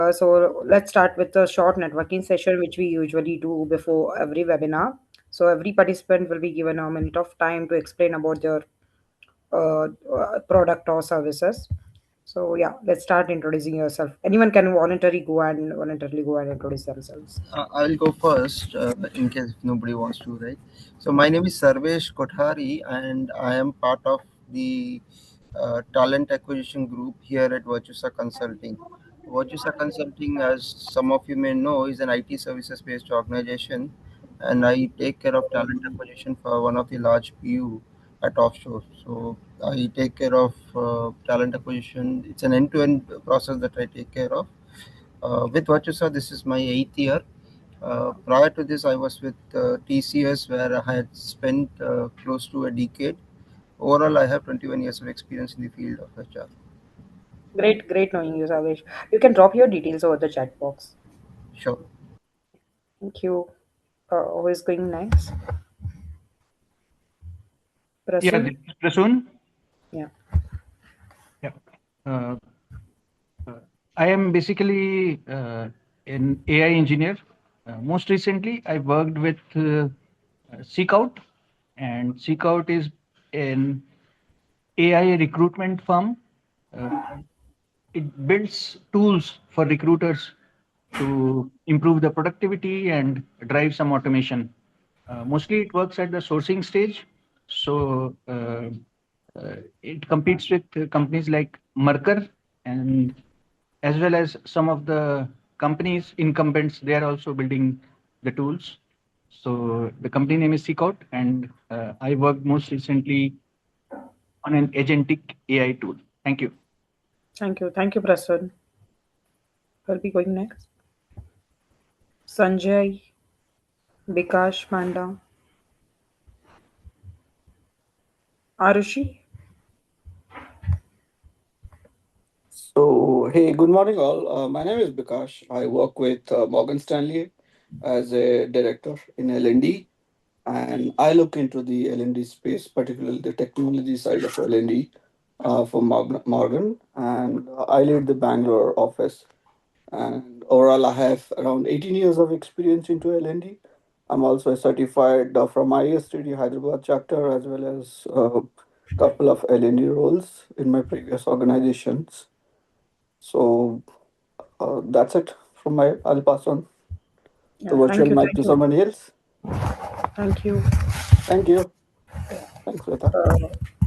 So let's start with a short networking session, which we usually do before every webinar. So every participant will be given a minute of time to explain about their product or services. So yeah, let's start introducing yourself. Anyone can voluntarily go and introduce themselves. I'll go first in case nobody wants to, right? So my name is Sarvesh Kothari, and I am part of the talent acquisition group here at Virtusa Consulting. Virtusa Consulting, as some of you may know, is an IT services based organization, and I take care of talent acquisition for one of the large PU at offshore. So I take care of talent acquisition. It's an end-to-end process that I take care of. With Virtusa, this is my eighth year. Prior to this, I was with TCS, where I had spent close to a decade. Overall, I have 21 years of experience in the field of HR. Great knowing you, Savesh. You can drop your details over the chat box. Sure. Thank you. Who is going next? Yeah, Prasun? this is Prasoon. Yeah. Yeah. Uh, I am basically an AI engineer. Most recently, I worked with Seekout, and Seekout is an AI recruitment firm. Uh, it builds tools for recruiters to improve the productivity and drive some automation. Mostly, it works at the sourcing stage. So it competes with companies like Mercer, and as well as some of the companies incumbents. They are also building the tools. So the company name is Seekout, and I worked most recently on an agentic AI tool. Thank you. Thank you. Thank you, Prasun. Who will be going next? Sanjay, Bikash, Manda, Arushi. So, hey, good morning, all. My name is Bikash. I work with Morgan Stanley as a director in L&D, and I look into the L&D space, particularly the technology side of L&D for Morgan, and I lead the Bangalore office. And overall, I have around 18 years of experience into L&D. I'm also a certified from ISTD Hyderabad chapter, as well as a couple of L&D roles in my previous organizations. So that's it from my. I'll pass on the Yeah, virtual thank you. mic Thank to you. somebody else. Thank you. Thank you. Thanks, Shweta.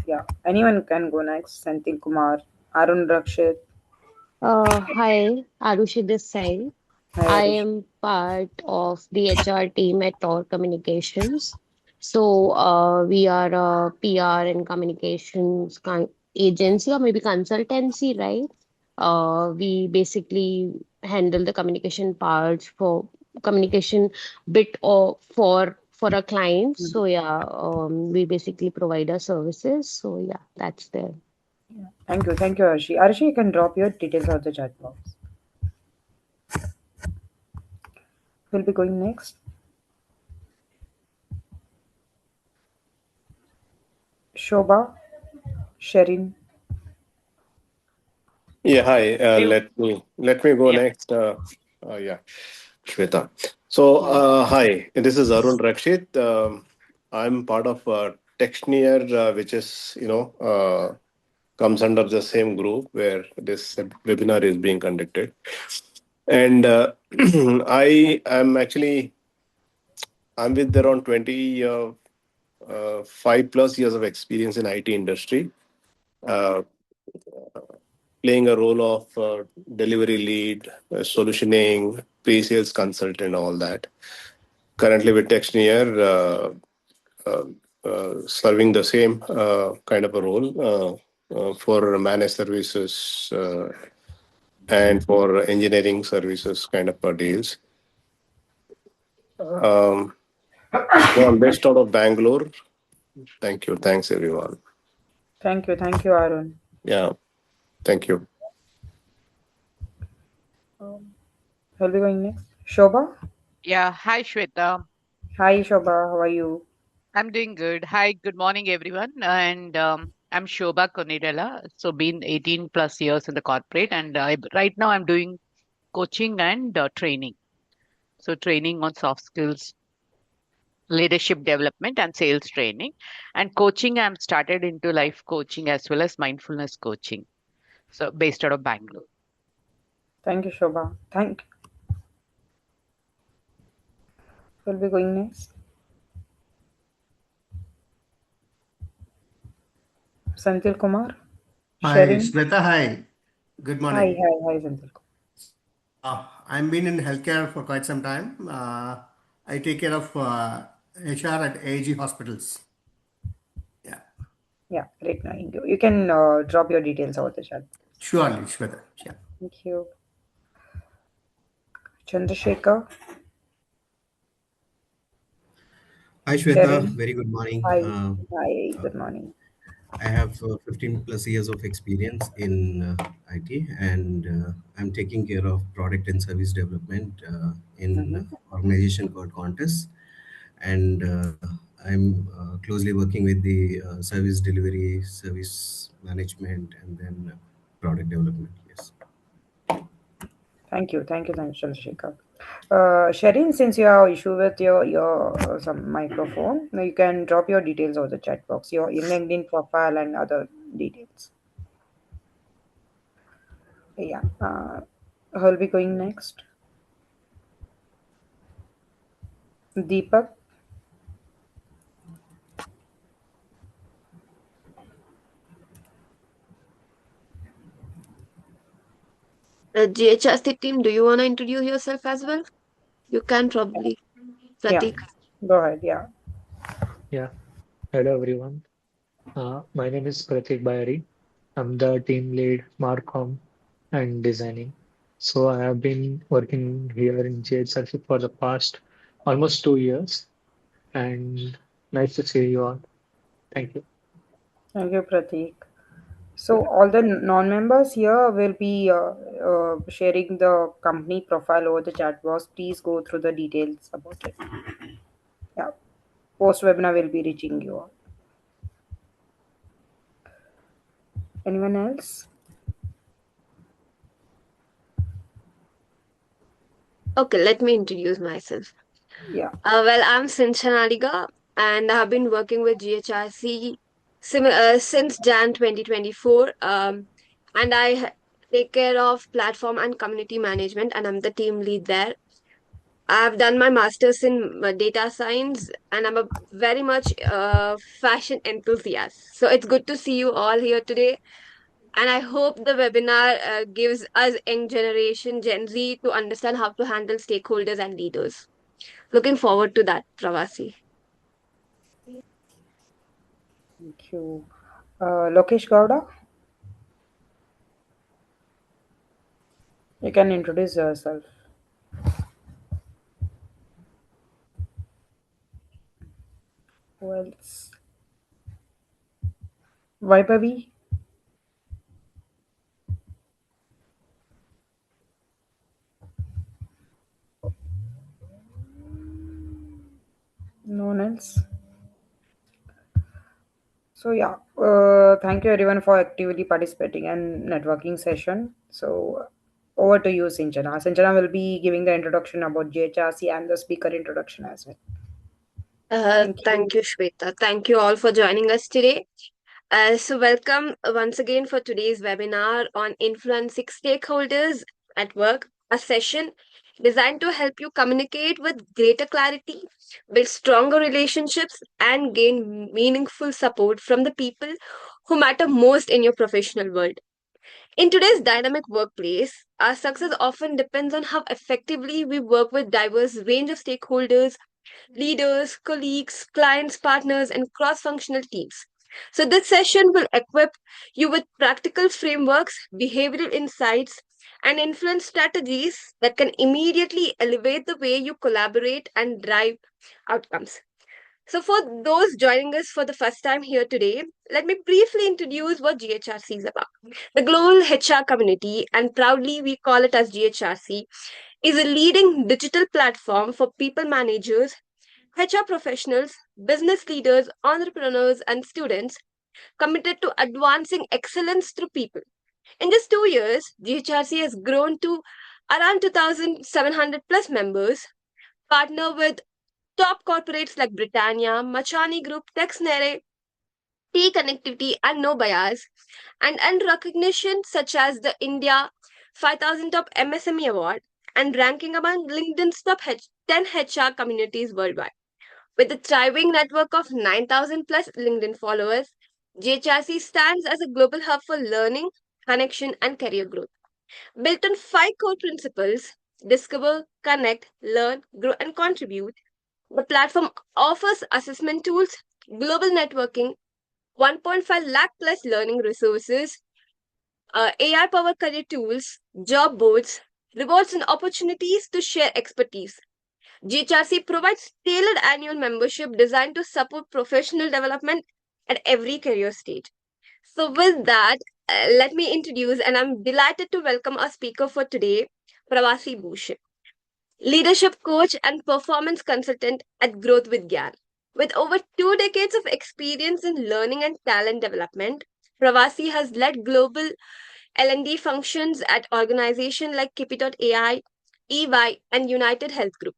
Yeah, anyone can go next. Senthil Kumar, Arun Rakshit. Hi, Arushi this side. Hi, I Arushi. am part of the HR team at Tor Communications. So we are a PR and communications agency or maybe consultancy, right? We basically handle the communication parts for communication bit or for our clients. So yeah, we basically provide our services. So yeah, that's there. Thank you, Arushi. Arushi, you can drop your details on the chat box. Who will be going next? Shobha, Sherin. Yeah, hi. You. Let me go Yeah. next. Yeah, Shweta. So, hi. This is Arun Rakshit. I'm part of Textneer, which is comes under the same group where this webinar is being conducted. And I am actually I'm with around 5 plus years of experience in IT industry. Uh, Playing a role of delivery lead, solutioning, pre-sales consultant, all that. Currently with Textneer, serving the same kind of a role for managed services and for engineering services kind of deals. Um, so I'm based out of Bangalore. Thank you. Thanks, everyone. Thank you, Arun. Yeah, thank you. Who will be going next? Shobha. Yeah. Hi, Shweta. Hi, Shobha. How are you? I'm doing good. Hi, good morning, everyone. And I'm Shobha Konidela. So, been 18 plus years in the corporate, and right now I'm doing coaching and training. So training on soft skills, leadership development and sales training. And coaching, I'm started into life coaching as well as mindfulness coaching. So based out of Bangalore. Thank you, Shobha. Thank. We'll be going next. Senthil Kumar. Hi, Sharing. Shweta. Hi. Good Hi, morning. hi, hi, Senthil. I've been in healthcare for quite some time. I take care of HR at AG hospitals. Yeah, Yeah, great knowing you. You can drop your details over the chat. surely, Shweta. Yeah. Thank you. Chandrasekhar. Hi Shweta, Sharing. very good morning. Hi. Hi, Uh, good morning. I have 15 plus years of experience in IT, and I'm taking care of product and service development in Mm-hmm. organization called Qantas, and I'm closely working with the service delivery, service management, and then product development. Yes. Thank you, Chandrasekhar. Sharing, since you have issue with your some microphone, now you can drop your details over the chat box, your LinkedIn profile and other details. Yeah. Who'll be going next? Deepak. GHRC team, do you want to introduce yourself as well? You can probably, Yeah. Pratik. Go ahead. Yeah. Yeah, hello everyone. My name is Pratik Bayari. I'm the team lead Marcom and designing. So I have been working here in GHRC for the past almost 2 years, and nice to see you all. Thank you. Thank you, Pratik. So all the non-members here will be sharing the company profile over the chat box. Please go through the details about it. Yeah. Post webinar will be reaching you all. Anyone else? Okay, let me introduce myself. Yeah. I'm Sinchana and I have been working with GHRC since Jan 2024. And take care of platform and community management, and I'm the team lead there. I've done my master's in data science, and I'm a very much fashion enthusiast. So it's good to see you all here today. And I hope the webinar gives us young generation, Gen Z, to understand how to handle stakeholders and leaders. Looking forward to that, Pravasi. Thank you. Lokesh Gowda, you can introduce yourself. Who else? Vaibhavi, no one else. So yeah, thank you everyone for actively participating in networking session. So over to you, Sinchana. Sinchana will be giving the introduction about GHRC and the speaker introduction as well. Thank you. Thank you, Shweta. Thank you all for joining us today. Welcome once again for today's webinar on influencing stakeholders at work, a session designed to help you communicate with greater clarity, build stronger relationships, and gain meaningful support from the people who matter most in your professional world. In today's dynamic workplace, our success often depends on how effectively we work with diverse range of stakeholders, leaders, colleagues, clients, partners, and cross functional teams. So, this session will equip you with practical frameworks, behavioral insights, and influence strategies that can immediately elevate the way you collaborate and drive outcomes. So, for those joining us for the first time here today, let me briefly introduce what GHRC is about. The global HR community, and proudly we call it as GHRC, is a leading digital platform for people managers, HR professionals, business leaders, entrepreneurs, and students committed to advancing excellence through people. In just 2 years, GHRC has grown to around 2,700 plus members, partner with top corporates like Britannia, Machani Group, Texnere, T Connectivity, and No Bias, and recognition such as the India 5000 Top MSME Award and ranking among LinkedIn's top 10 HR communities worldwide. With a thriving network of 9,000 plus LinkedIn followers, GHRC stands as a global hub for learning, connection, and career growth. Built on five core principles: discover, connect, learn, grow, and contribute, the platform offers assessment tools, global networking, 1.5 lakh plus learning resources, AI powered career tools, job boards, rewards, and opportunities to share expertise. GHRC provides tailored annual membership designed to support professional development at every career stage. So, with that, let me introduce, and I'm delighted to welcome our speaker for today, Pravasi Bhushan, leadership coach and performance consultant at Growth with Gyan. With over 2 decades of experience in learning and talent development, Pravasi has led global L&D functions at organizations like Kipi.ai, EY, and United Health Group.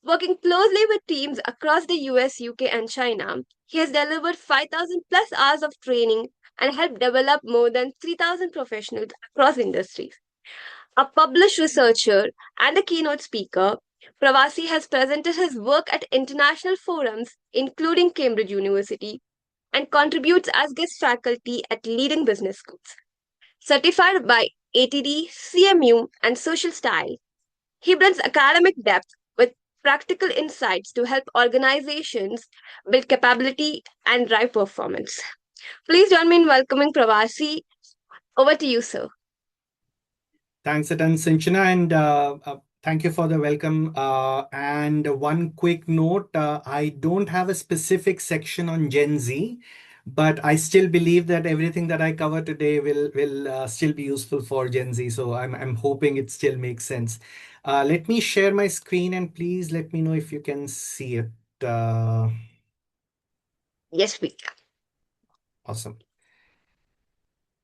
Working closely with teams across the US, UK, and China, he has delivered 5,000 plus hours of training and helped develop more than 3,000 professionals across industries. A published researcher and a keynote speaker, Pravasi has presented his work at international forums, including Cambridge University, and contributes as guest faculty at leading business schools. Certified by ATD, CMU, and Social Style, he brings academic depth with practical insights to help organizations build capability and drive performance. Please join me in welcoming Pravasi. Over to you, sir. Thanks a ton, Sinchana, and thank you for the welcome. And one quick note, I don't have a specific section on Gen Z, but I still believe that everything that I cover today will still be useful for Gen Z. So I'm hoping it still makes sense. Let me share my screen and please let me know if you can see it. Yes, we can. Awesome.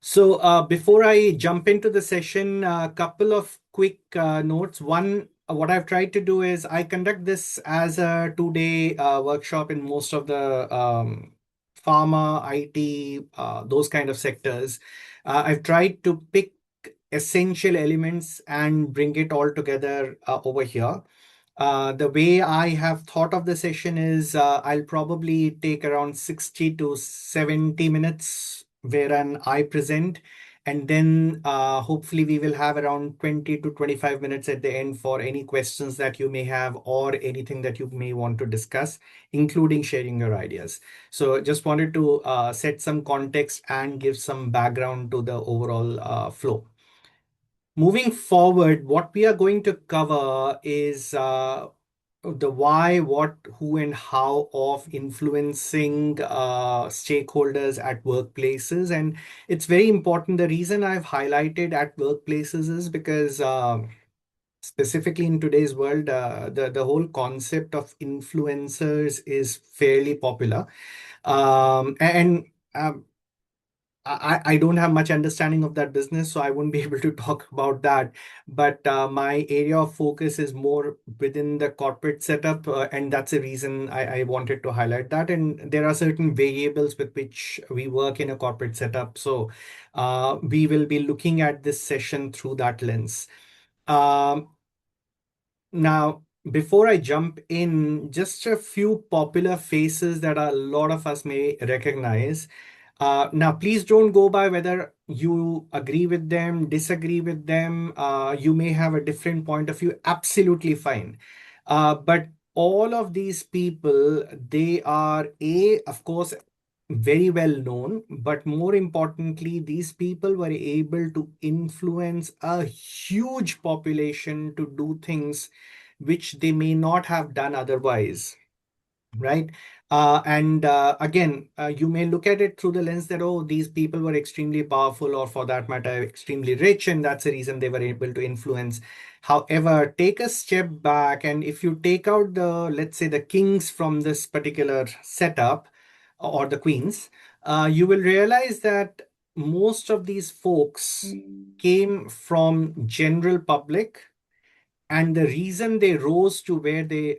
So before I jump into the session, a couple of quick notes. One, what I've tried to do is I conduct this as a 2 day workshop in most of the pharma, IT, those kind of sectors. I've tried to pick essential elements and bring it all together over here. The way I have thought of the session is I'll probably take around 60 to 70 minutes wherein I present, and then hopefully we will have around 20 to 25 minutes at the end for any questions that you may have or anything that you may want to discuss, including sharing your ideas. So just wanted to set some context and give some background to the overall flow. Moving forward, what we are going to cover is the why, what, who, and how of influencing stakeholders at workplaces. And it's very important. The reason I've highlighted at workplaces is because specifically in today's world, the whole concept of influencers is fairly popular. And I don't have much understanding of that business, so I won't be able to talk about that. But my area of focus is more within the corporate setup, and that's the reason I wanted to highlight that. And there are certain variables with which we work in a corporate setup. So we will be looking at this session through that lens. Now, before I jump in, just a few popular faces that a lot of us may recognize. Now, please don't go by whether you agree with them, disagree with them. You may have a different point of view. Absolutely fine. But all of these people, they are, of course, very well known, but more importantly, these people were able to influence a huge population to do things which they may not have done otherwise, right? And again, you may look at it through the lens that, oh, these people were extremely powerful, or for that matter, extremely rich, and that's the reason they were able to influence. However, take a step back, and if you take out the, let's say, the kings from this particular setup, or the queens, you will realize that most of these folks came from general public And the reason they rose to where they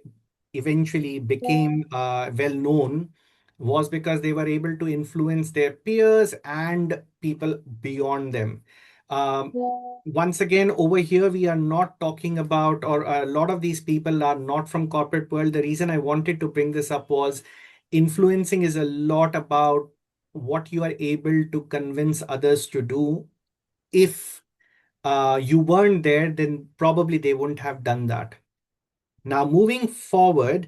eventually became well known was because they were able to influence their peers and people beyond them. Um, Once again, over here, we are not talking about, or a lot of these people are not from corporate world. The reason I wanted to bring this up was influencing is a lot about what you are able to convince others to do. If you weren't there, then probably they wouldn't have done that. Now, moving forward,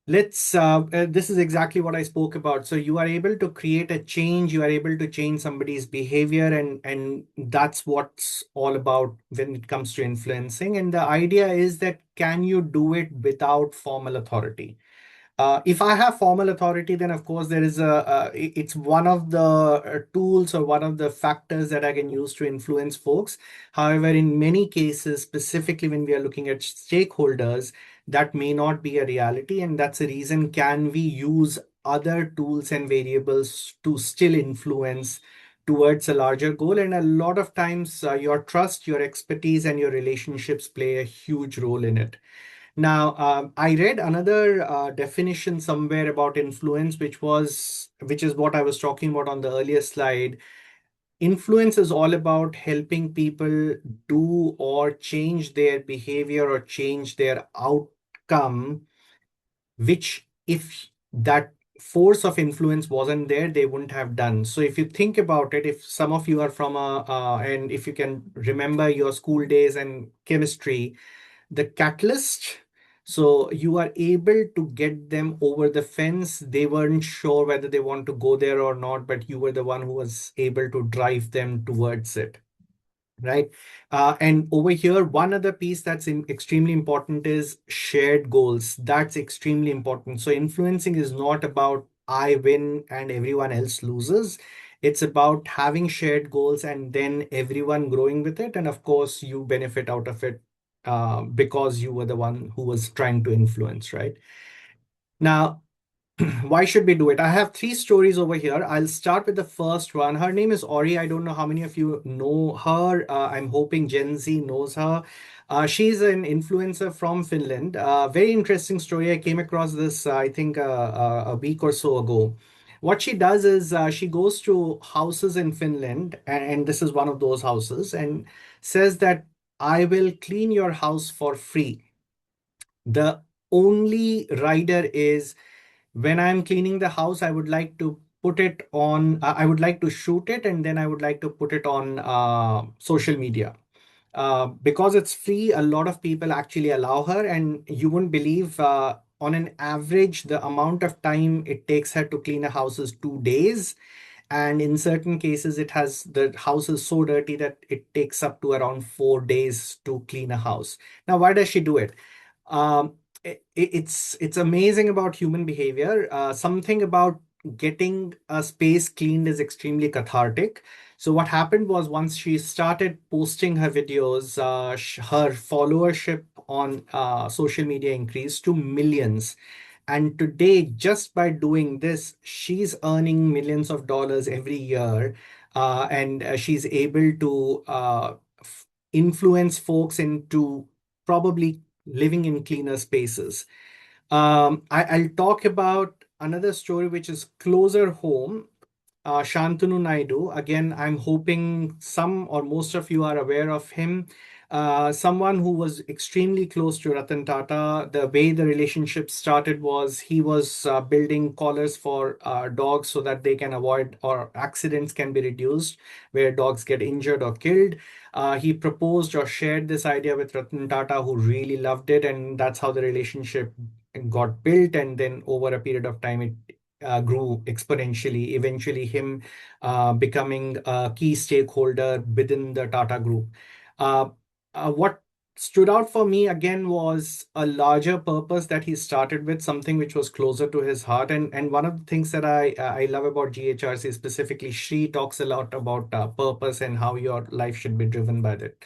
this is exactly what I spoke about. So you are able to create a change, you are able to change somebody's behavior, and that's what's all about when it comes to influencing. And the idea is that can you do it without formal authority? If I have formal authority, then of course there is it's one of the tools or one of the factors that I can use to influence folks. However, in many cases, specifically when we are looking at stakeholders, that may not be a reality. And that's the reason, can we use other tools and variables to still influence towards a larger goal? And a lot of times, your trust, your expertise, and your relationships play a huge role in it. Now, I read another definition somewhere about influence, which is what I was talking about on the earlier slide. Influence is all about helping people do or change their behavior or change their outcome, which if that force of influence wasn't there, they wouldn't have done. So if you think about it, if some of you are from and if you can remember your school days and chemistry, the catalyst, so you are able to get them over the fence. They weren't sure whether they want to go there or not, but you were the one who was able to drive them towards it, right? And over here, one other piece that's extremely important is shared goals. That's extremely important. So influencing is not about I win and everyone else loses. It's about having shared goals and then everyone growing with it. And of course, you benefit out of it because you were the one who was trying to influence, right? Now, why should we do it? I have three stories over here. I'll start with the first one. Her name is Ori. I don't know how many of you know her. I'm hoping Gen Z knows her. She's an influencer from Finland. Very interesting story. I came across this, I think, a week or so ago. What she does is she goes to houses in Finland, and this is one of those houses, and says that I will clean your house for free. The only rider is when I'm cleaning the house, I would like to put it on, I would like to shoot it, and then I would like to put it on social media. Because it's free, a lot of people actually allow her, and you wouldn't believe on an average, the amount of time it takes her to clean a house is 2 days. And in certain cases, the house is so dirty that it takes up to around 4 days to clean a house. Now, why does she do it? um, it's amazing about human behavior. Something about getting a space cleaned is extremely cathartic. So what happened was, once she started posting her videos, her followership on social media increased to millions. And today, just by doing this, she's earning millions of dollars every year. And she's able to influence folks into probably living in cleaner spaces. I'll talk about another story which is closer home. Shantanu Naidu. Again, I'm hoping some or most of you are aware of him. Someone who was extremely close to Ratan Tata. The way the relationship started was he was building collars for dogs so that they can avoid or accidents can be reduced where dogs get injured or killed. He proposed or shared this idea with Ratan Tata, who really loved it, and that's how the relationship got built. And then over a period of time, it grew exponentially, eventually him becoming a key stakeholder within the Tata Group. Uh, what stood out for me again was a larger purpose that he started with, something which was closer to his heart. And one of the things that I love about GHRC specifically, she talks a lot about purpose and how your life should be driven by that.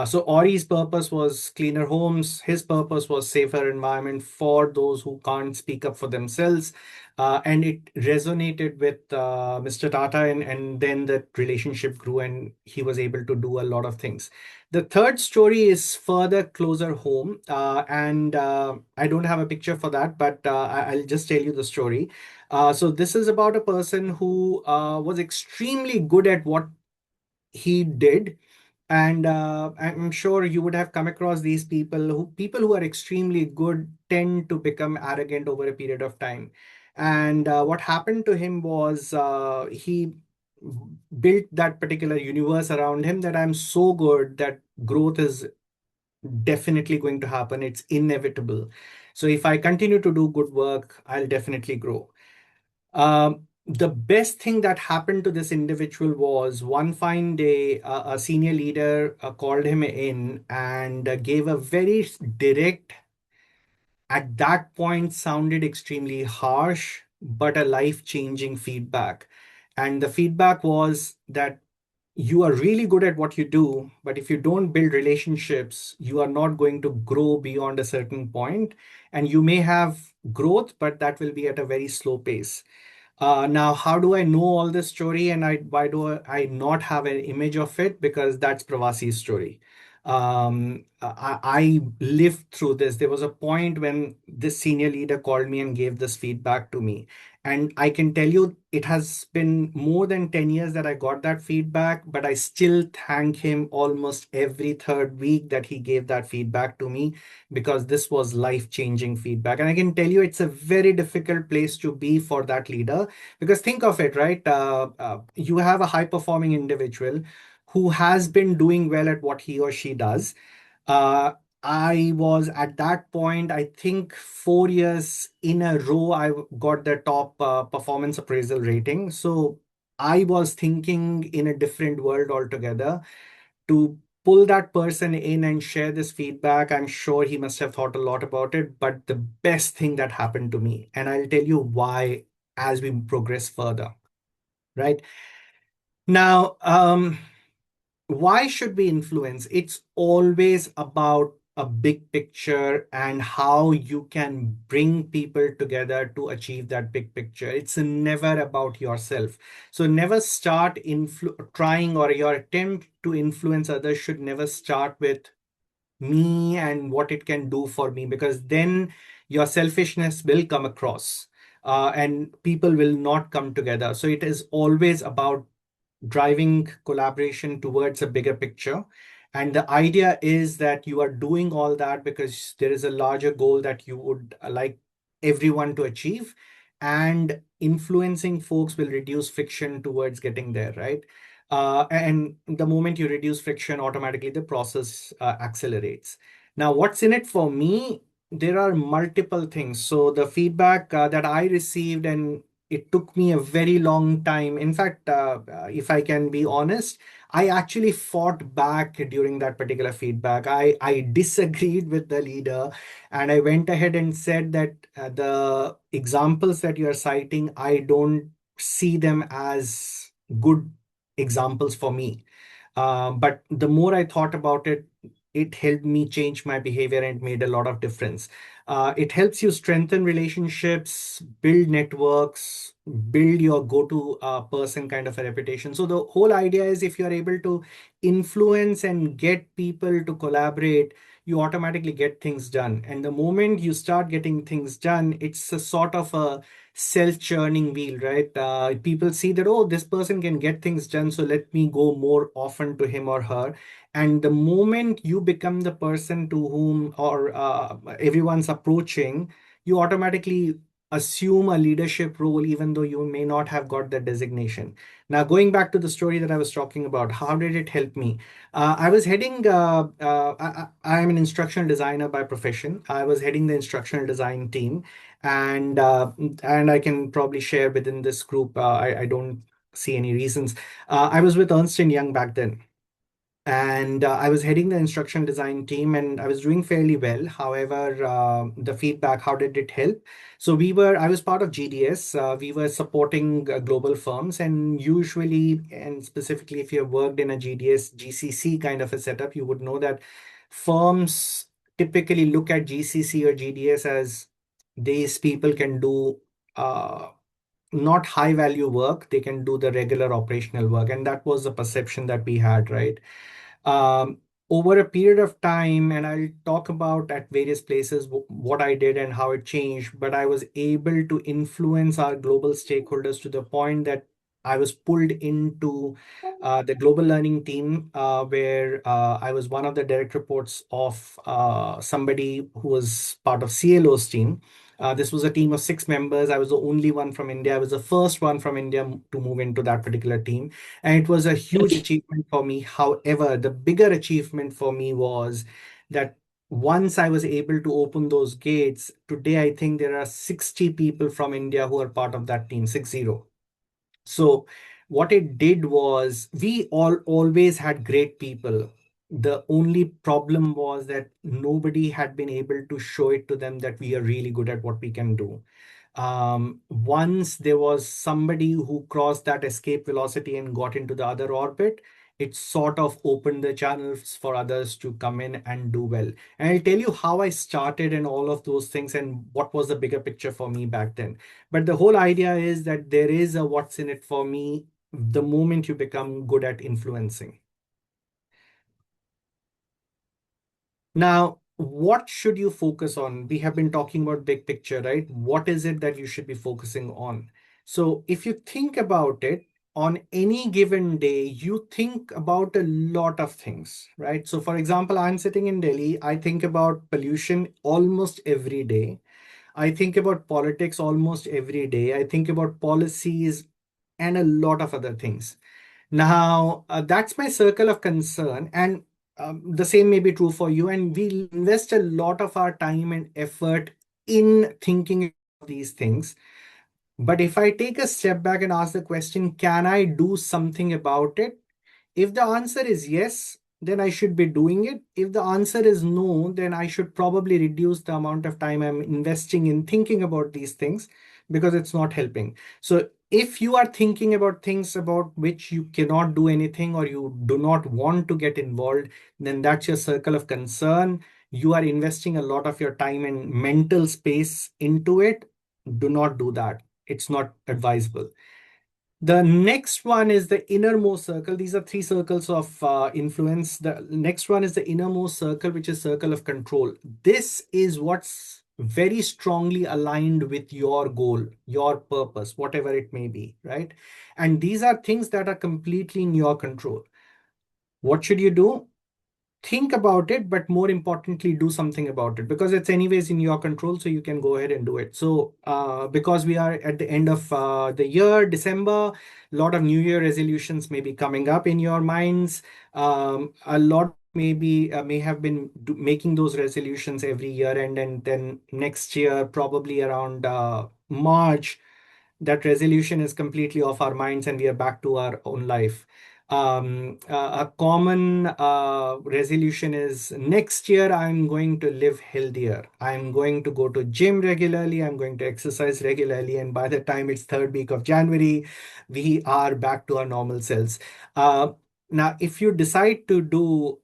So Ori's purpose was cleaner homes. His purpose was safer environment for those who can't speak up for themselves. and it resonated with Mr. Tata, and then the relationship grew, and he was able to do a lot of things. The third story is further closer home, and I don't have a picture for that, but I'll just tell you the story. So this is about a person who was extremely good at what he did, and I'm sure you would have come across these people who are extremely good tend to become arrogant over a period of time. And what happened to him was he built that particular universe around him, that I'm so good that growth is definitely going to happen. It's inevitable. So if I continue to do good work, I'll definitely grow. The best thing that happened to this individual was one fine day, a senior leader called him in and gave a very direct, at that point, sounded extremely harsh, but a life changing feedback. And the feedback was that you are really good at what you do, but if you don't build relationships, you are not going to grow beyond a certain point. And you may have growth, but that will be at a very slow pace. Now, how do I know all this story, and why do I not have an image of it? Because that's Pravasi's story. I lived through this. There was a point when this senior leader called me and gave this feedback to me. And I can tell you, it has been more than 10 years that I got that feedback, but I still thank him almost every third week that he gave that feedback to me, because this was life-changing feedback. And I can tell you, it's a very difficult place to be for that leader, because think of it, right? You have a high-performing individual who has been doing well at what he or she does. Uh, I was at that point, I think 4 years in a row, I got the top performance appraisal rating. So I was thinking in a different world altogether. To pull that person in and share this feedback, I'm sure he must have thought a lot about it. But the best thing that happened to me, and I'll tell you why as we progress further, right? Now, why should we influence? It's always about a big picture and how you can bring people together to achieve that big picture. It's never about yourself. So never start trying, or your attempt to influence others should never start with me and what it can do for me, because then your selfishness will come across, and people will not come together. So it is always about driving collaboration towards a bigger picture. And the idea is that you are doing all that because there is a larger goal that you would like everyone to achieve. And influencing folks will reduce friction towards getting there, right? And the moment you reduce friction, automatically the process accelerates. Now, what's in it for me? There are multiple things. So the feedback that I received, and it took me a very long time. In fact, if I can be honest, I actually fought back during that particular feedback. I disagreed with the leader, and I went ahead and said that the examples that you are citing, I don't see them as good examples for me. But the more I thought about it, it helped me change my behavior and made a lot of difference. It helps you strengthen relationships, build networks, build your go-to person kind of a reputation. So the whole idea is, if you're able to influence and get people to collaborate, you automatically get things done. And the moment you start getting things done, it's a sort of a self-churning wheel, right? People see that, oh, this person can get things done, so let me go more often to him or her. And the moment you become the person to whom or everyone's approaching, you automatically assume a leadership role, even though you may not have got that designation. Now, going back to the story that I was talking about, how did it help me? I was heading, I'm an instructional designer by profession. I was heading the instructional design team. And I can probably share within this group, I don't see any reasons. I was with Ernst & Young back then, and I was heading the instruction design team, and I was doing fairly well. However, the feedback, how did it help? So I was part of GDS. We were supporting global firms, and usually, and specifically if you have worked in a GDS, GCC kind of a setup, you would know that firms typically look at GCC or GDS as these people can do not high value work. They can do the regular operational work. And that was the perception that we had, right? Um, Over a period of time, and I'll talk about at various places what I did and how it changed, but I was able to influence our global stakeholders to the point that I was pulled into the global learning team, where I was one of the direct reports of somebody who was part of CLO's team. This was a team of 6 members. I was the only one from India. I was the first one from India to move into that particular team. And it was a huge achievement for me. However, the bigger achievement for me was that once I was able to open those gates, today I think there are 60 people from India who are part of that team, 60. So what it did was we all always had great people. The only problem was that nobody had been able to show it to them that we are really good at what we can do. Once there was somebody who crossed that escape velocity and got into the other orbit, it sort of opened the channels for others to come in and do well. And I'll tell you how I started and all of those things and what was the bigger picture for me back then. But the whole idea is that there is a what's in it for me the moment you become good at influencing. Now, what should you focus on? We have been talking about big picture, right? What is it that you should be focusing on? So if you think about it, on any given day, you think about a lot of things, right? So for example, I'm sitting in Delhi, I think about pollution almost every day. I think about politics almost every day. I think about policies and a lot of other things. Now, that's my circle of concern. And the same may be true for you. And we invest a lot of our time and effort in thinking of these things. But if I take a step back and ask the question, can I do something about it? If the answer is yes, then I should be doing it. If the answer is no, then I should probably reduce the amount of time I'm investing in thinking about these things because it's not helping. So if you are thinking about things about which you cannot do anything or you do not want to get involved, then that's your circle of concern. You are investing a lot of your time and mental space into it. Do not do that. It's not advisable. The next one is the innermost circle. These are 3 circles of influence. The next one is the innermost circle, which is circle of control. This is what's very strongly aligned with your goal, your purpose, whatever it may be, right? And these are things that are completely in your control. What should you do? Think about it, but more importantly, do something about it because it's anyways in your control. So you can go ahead and do it. So because we are at the end of the year, December, a lot of New Year resolutions may be coming up in your minds. A lot maybe may have been making those resolutions every year, and then next year, probably around March, that resolution is completely off our minds and we are back to our own life. A common resolution is next year I'm going to live healthier. I'm going to go to gym regularly. I'm going to exercise regularly. And by the time it's third week of January, we are back to our normal selves. Now, if you decide to do,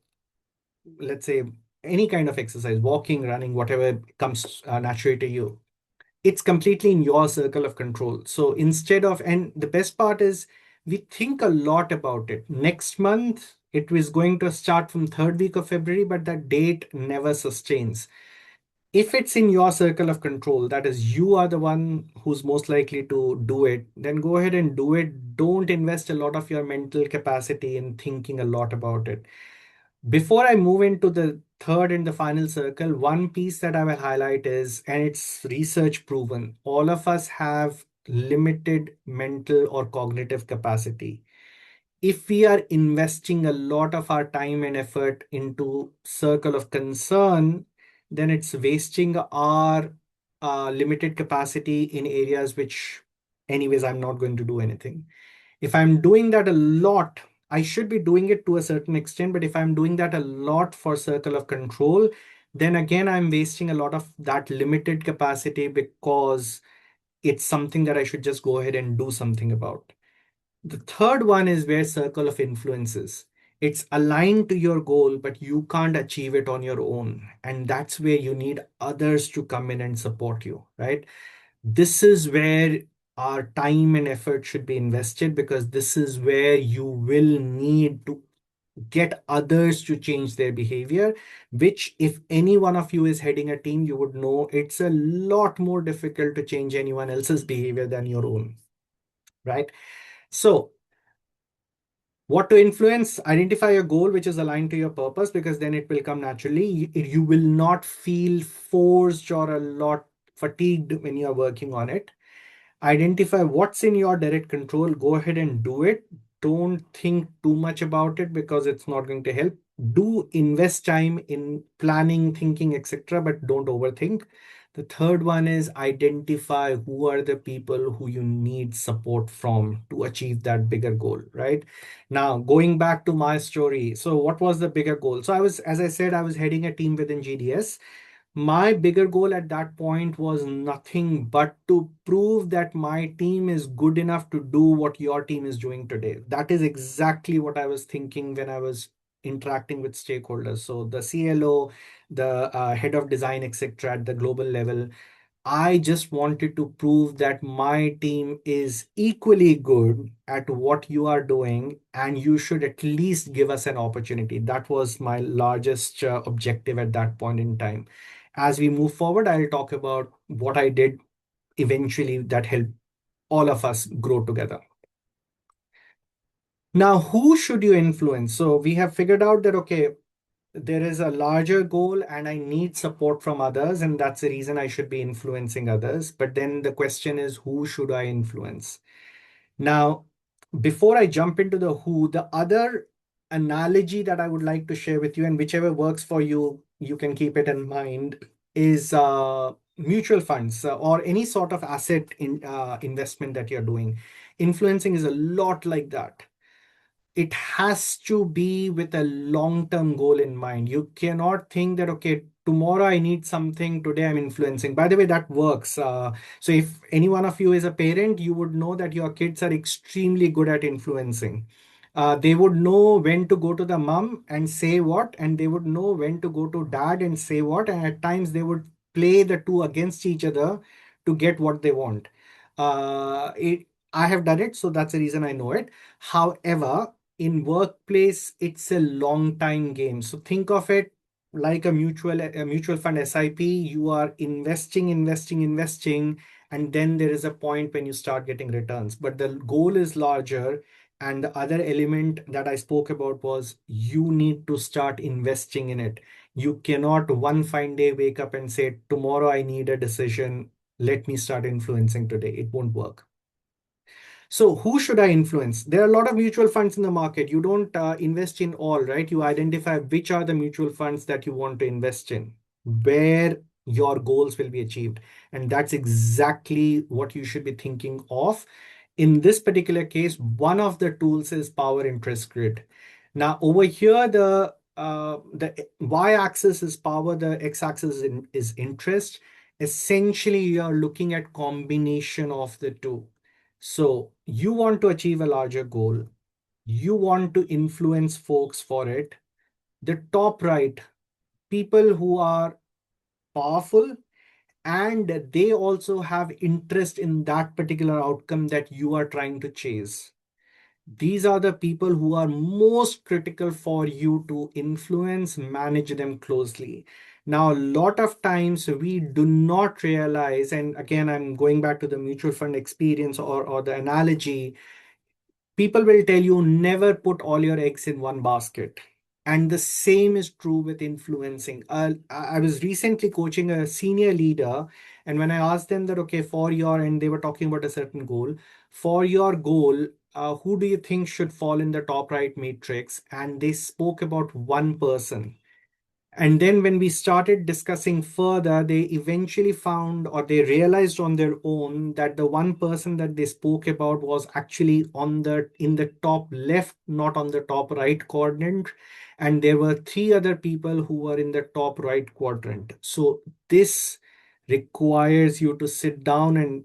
let's say, any kind of exercise, walking, running, whatever comes naturally to you, it's completely in your circle of control. So instead of, and the best part is we think a lot about it. Next month, it was going to start from third week of February, but that date never sustains. If it's in your circle of control, that is, you are the one who's most likely to do it, then go ahead and do it. Don't invest a lot of your mental capacity in thinking a lot about it. Before I move into the third and the final circle, one piece that I will highlight is, and it's research proven, all of us have limited mental or cognitive capacity. If we are investing a lot of our time and effort into circle of concern, then it's wasting our limited capacity in areas which, anyways, I'm not going to do anything. If I'm doing that a lot, I should be doing it to a certain extent, but if I'm doing that a lot for circle of control, then again, I'm wasting a lot of that limited capacity because it's something that I should just go ahead and do something about. The third one is where circle of influence is. It's aligned to your goal, but you can't achieve it on your own. And that's where you need others to come in and support you, right? This is where our time and effort should be invested, because this is where you will need to get others to change their behavior, which if any one of you is heading a team, you would know it's a lot more difficult to change anyone else's behavior than your own, right? So what to influence? Identify a goal which is aligned to your purpose, because then it will come naturally. You will not feel forced or a lot fatigued when you're working on it. Identify what's in your direct control. Go ahead and do it. Don't think too much about it, because it's not going to help. Do invest time in planning, thinking, etc., but don't overthink. The third one is identify who are the people who you need support from to achieve that bigger goal, right? Now, going back to my story. So what was the bigger goal? So as I said, I was heading a team within GDS. My bigger goal at that point was nothing but to prove that my team is good enough to do what your team is doing today. That is exactly what I was thinking when I was interacting with stakeholders. So the CLO, the head of design, etc., at the global level, I just wanted to prove that my team is equally good at what you are doing, and you should at least give us an opportunity. That was my largest objective at that point in time. As we move forward, I'll talk about what I did eventually that helped all of us grow together. Now, who should you influence? So we have figured out that, okay, there is a larger goal and I need support from others, and that's the reason I should be influencing others. But then the question is, who should I influence? Now, before I jump into the who, the other analogy that I would like to share with you, and whichever works for you, you can keep it in mind, is mutual funds or any sort of asset investment that you're doing. Influencing is a lot like that. It has to be with a long-term goal in mind. You cannot think that, okay, tomorrow I need something, today I'm influencing. By the way, that works. So if any one of you is a parent, you would know that your kids are extremely good at influencing. They would know when to go to the mom and say what, and they would know when to go to dad and say what, and at times they would play the two against each other to get what they want. I have done it, so that's the reason I know it. However, in workplace, it's a long time game. So think of it like a mutual fund SIP. You are investing, and then there is a point when you start getting returns. But the goal is larger. And the other element that I spoke about was you need to start investing in it. You cannot one fine day wake up and say, tomorrow I need a decision. Let me start influencing today. It won't work. So who should I influence? There are a lot of mutual funds in the market. You don't invest in all, right? You identify which are the mutual funds that you want to invest in, where your goals will be achieved. And that's exactly what you should be thinking of. In this particular case, one of the tools is power interest grid. Now over here, the y-axis is power, the x-axis is interest. Essentially, you are looking at combination of the two. So you want to achieve a larger goal. You want to influence folks for it. The top right, people who are powerful and they also have interest in that particular outcome that you are trying to chase. These are the people who are most critical for you to influence, manage them closely. Now, a lot of times we do not realize, and again, I'm going back to the mutual fund experience or the analogy. People will tell you never put all your eggs in one basket. And the same is true with influencing. I was recently coaching a senior leader, and when I asked them that, okay, and they were talking about a certain goal, for your goal, who do you think should fall in the top right matrix? And they spoke about one person. And then when we started discussing further, they eventually found or they realized on their own that the one person that they spoke about was actually in the top left, not on the top right quadrant. And there were three other people who were in the top right quadrant. So this requires you to sit down and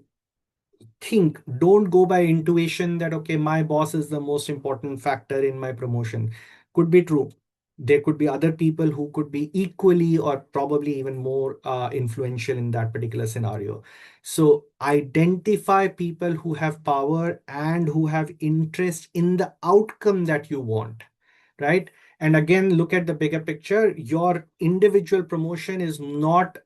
think. Don't go by intuition that, okay, my boss is the most important factor in my promotion. Could be true. There could be other people who could be equally or probably even more influential in that particular scenario. So identify people who have power and who have interest in the outcome that you want, right? And again, look at the bigger picture. Your individual promotion is not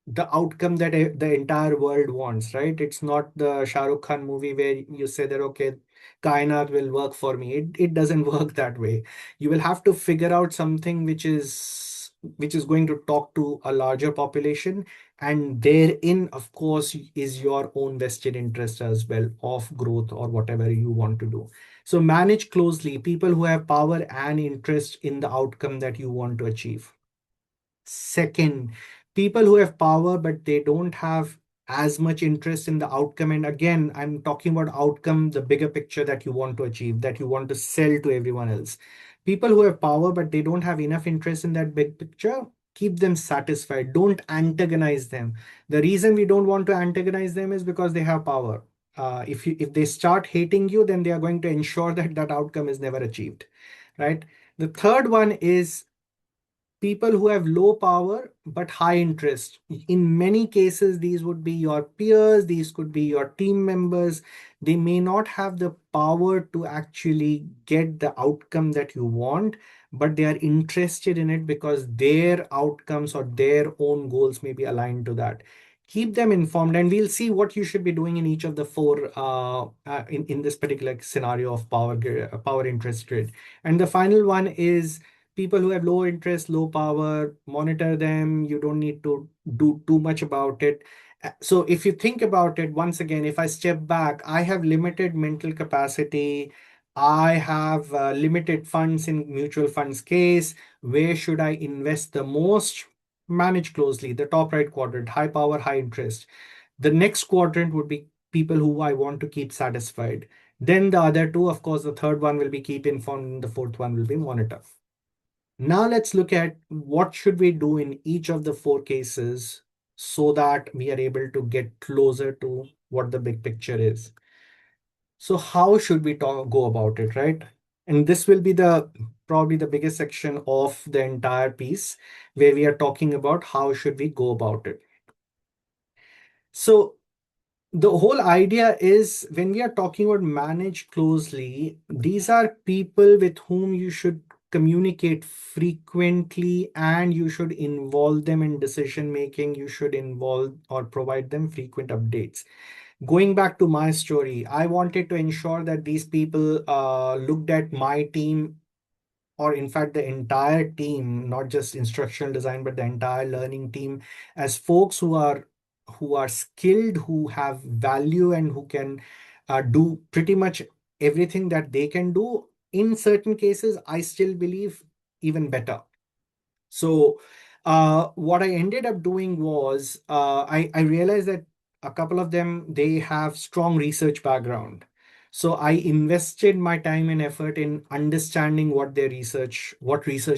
the outcome that the entire world wants, right? It's not the Shah Rukh Khan movie where you say that, okay, Kainat will work for me. It doesn't work that way. You will have to figure out something which is going to talk to a larger population, and therein, of course, is your own vested interest as well of growth or whatever you want to do. So manage closely people who have power and interest in the outcome that you want to achieve. Second, people who have power but they don't have as much interest in the outcome. And again, I'm talking about outcome, the bigger picture that you want to achieve, that you want to sell to everyone else. People who have power but they don't have enough interest in that big picture, keep them satisfied. Don't antagonize them. The reason we don't want to antagonize them is because they have power. If they start hating you, then they are going to ensure that that outcome is never achieved, right? The third one is people who have low power but high interest. In many cases, these would be your peers, these could be your team members. They may not have the power to actually get the outcome that you want, but they are interested in it because their outcomes or their own goals may be aligned to that. Keep them informed, and we'll see what you should be doing in each of the four in this particular scenario of power interest grid. And the final one is people who have low interest, low power, monitor them. You don't need to do too much about it. So if you think about it, once again, if I step back, I have limited mental capacity. I have limited funds in mutual funds case. Where should I invest the most? Manage closely. The top right quadrant, high power, high interest. The next quadrant would be people who I want to keep satisfied. Then the other two, of course, the third one will be keep informed. The fourth one will be monitor. Now let's look at what should we do in each of the four cases so that we are able to get closer to what the big picture is. So how should we go about it, right? And this will be probably the biggest section of the entire piece where we are talking about how should we go about it. So the whole idea is when we are talking about manage closely, these are people with whom you should communicate frequently and you should involve them in decision making. You should involve or provide them frequent updates. Going back to my story, I wanted to ensure that these people looked at my team, or in fact the entire team, not just instructional design but the entire learning team, as folks who are skilled, who have value, and who can do pretty much everything that they can do. In certain cases, I still believe even better. So what I ended up doing was I realized that a couple of them, they have strong research background. So I invested my time and effort in understanding what research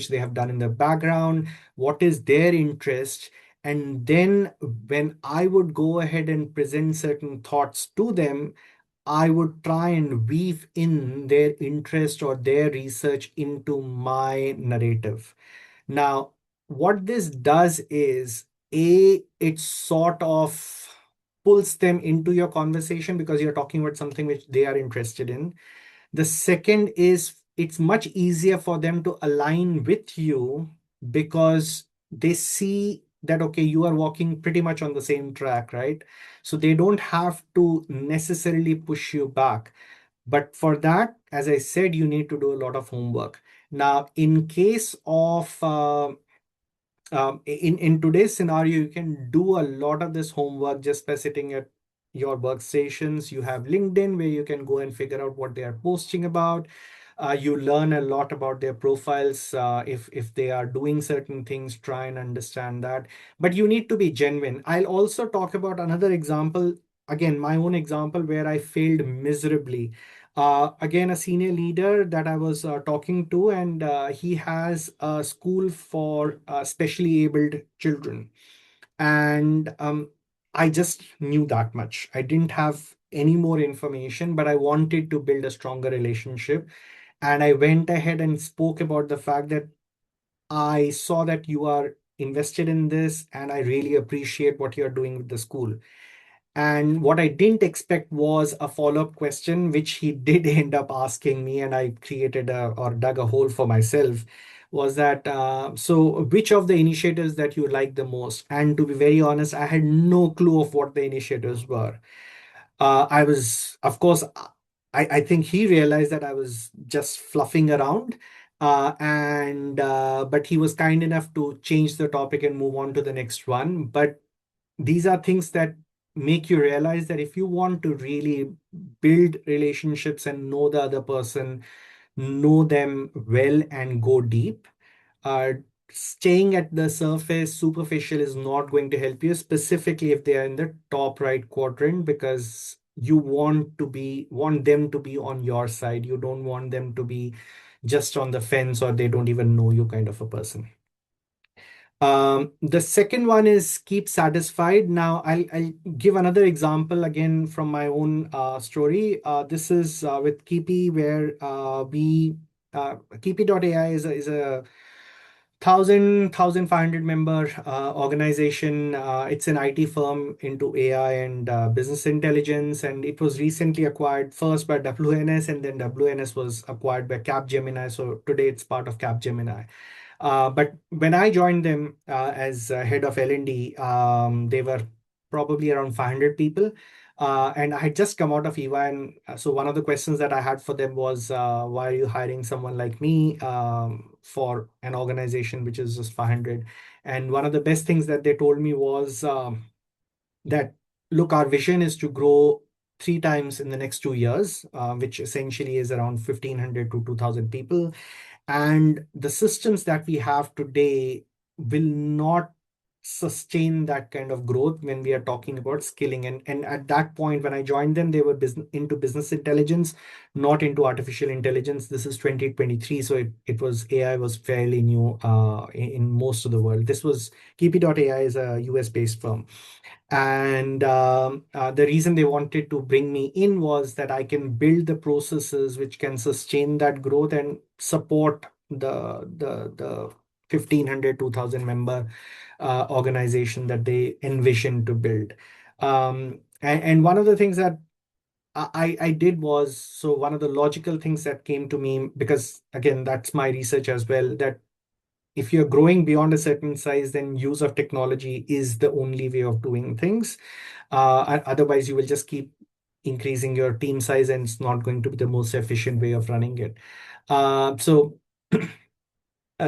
they have done in the background, what is their interest. And then when I would go ahead and present certain thoughts to them, I would try and weave in their interest or their research into my narrative. Now, what this does is, it sort of pulls them into your conversation because you're talking about something which they are interested in. The second is it's much easier for them to align with you because they see that, okay, you are walking pretty much on the same track, right? So they don't have to necessarily push you back. But for that, as I said, you need to do a lot of homework. Now, in case of in today's scenario, you can do a lot of this homework just by sitting at your workstations. You have LinkedIn where you can go and figure out what they are posting about. You learn a lot about their profiles. If they are doing certain things, try and understand that. But you need to be genuine. I'll also talk about another example, again, my own example where I failed miserably. Again, a senior leader that I was talking to, and he has a school for specially abled children. And I just knew that much. I didn't have any more information, but I wanted to build a stronger relationship. And I went ahead and spoke about the fact that I saw that you are invested in this, and I really appreciate what you're doing with the school. And what I didn't expect was a follow-up question, which he did end up asking me, and I created or dug a hole for myself. Was that so? Which of the initiatives that you like the most? And to be very honest, I had no clue of what the initiatives were. I was, of course, I think he realized that I was just fluffing around. And but he was kind enough to change the topic and move on to the next one. But these are things that make you realize that if you want to really build relationships and know the other person, know them well and go deep, uh, staying at the surface, superficial, is not going to help you, specifically if they are in the top right quadrant, because you want them to be on your side. You don't want them to be just on the fence, or they don't even know you kind of a person. The second one is keep satisfied. Now, I'll give another example again from my own story. This is with Keepy, where Keepy.ai is a 1,500 member organization. It's an IT firm into AI and business intelligence, and it was recently acquired first by WNS, and then WNS was acquired by Capgemini. So today it's part of Capgemini. But when I joined them as head of L&D, they were probably around 500 people. And I had just come out of EY. And so one of the questions that I had for them was, why are you hiring someone like me for an organization which is just 500? And one of the best things that they told me was that, look, our vision is to grow 3 times in the next 2 years, which essentially is around 1,500 to 2,000 people. And the systems that we have today will not sustain that kind of growth when we are talking about skilling. And at that point, when I joined them, they were into business intelligence, not into artificial intelligence. This is 2023. So it was AI was fairly new in most of the world. This was Keepy.ai is a US based firm. And the reason they wanted to bring me in was that I can build the processes which can sustain that growth and support the 1,500, 2,000 member organization that they envision to build. And one of the things that I did was, so one of the logical things that came to me, because again, that's my research as well, that if you're growing beyond a certain size, then use of technology is the only way of doing things. Otherwise, you will just keep increasing your team size, and it's not going to be the most efficient way of running it. So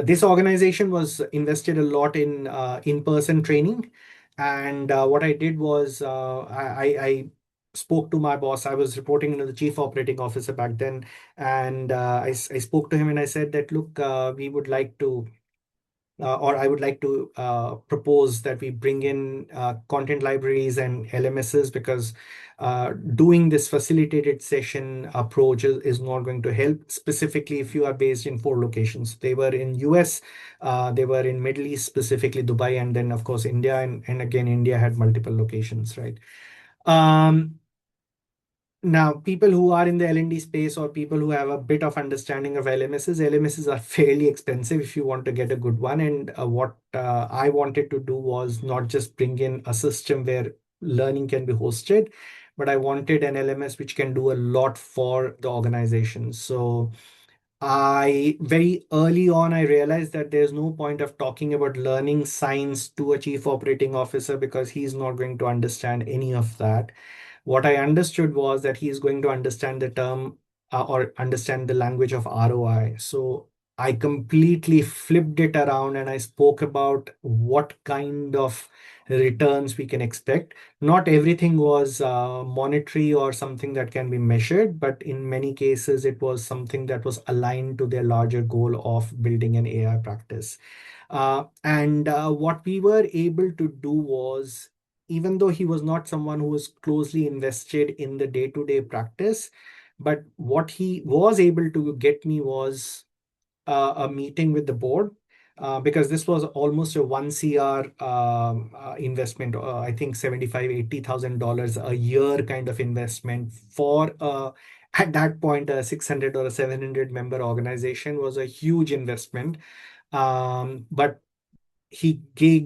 this organization was invested a lot in in-person training. And what I did was I spoke to my boss. I was reporting to the chief operating officer back then. And I spoke to him and I said that, look, we would like to or I would like to propose that we bring in content libraries and LMSs, because doing this facilitated session approach is not going to help, specifically if you are based in 4 locations. They were in US, they were in Middle East, specifically Dubai, and then of course India, and again India had multiple locations, right? Now, people who are in the L&D space, or people who have a bit of understanding of LMSs are fairly expensive if you want to get a good one. And what I wanted to do was not just bring in a system where learning can be hosted, but I wanted an LMS which can do a lot for the organization. So I very early on, I realized that there's no point of talking about learning science to a chief operating officer, because he's not going to understand any of that. What I understood was that he is going to understand the term or understand the language of ROI. So I completely flipped it around and I spoke about what kind of returns we can expect. Not everything was monetary or something that can be measured, but in many cases, it was something that was aligned to their larger goal of building an AI practice. And what we were able to do was, even though he was not someone who was closely invested in the day-to-day practice, but what he was able to get me was a meeting with the board, because this was almost a 1 CR investment, I think 75, $80,000 a year kind of investment for at that point, a 600 or a 700 member organization was a huge investment. But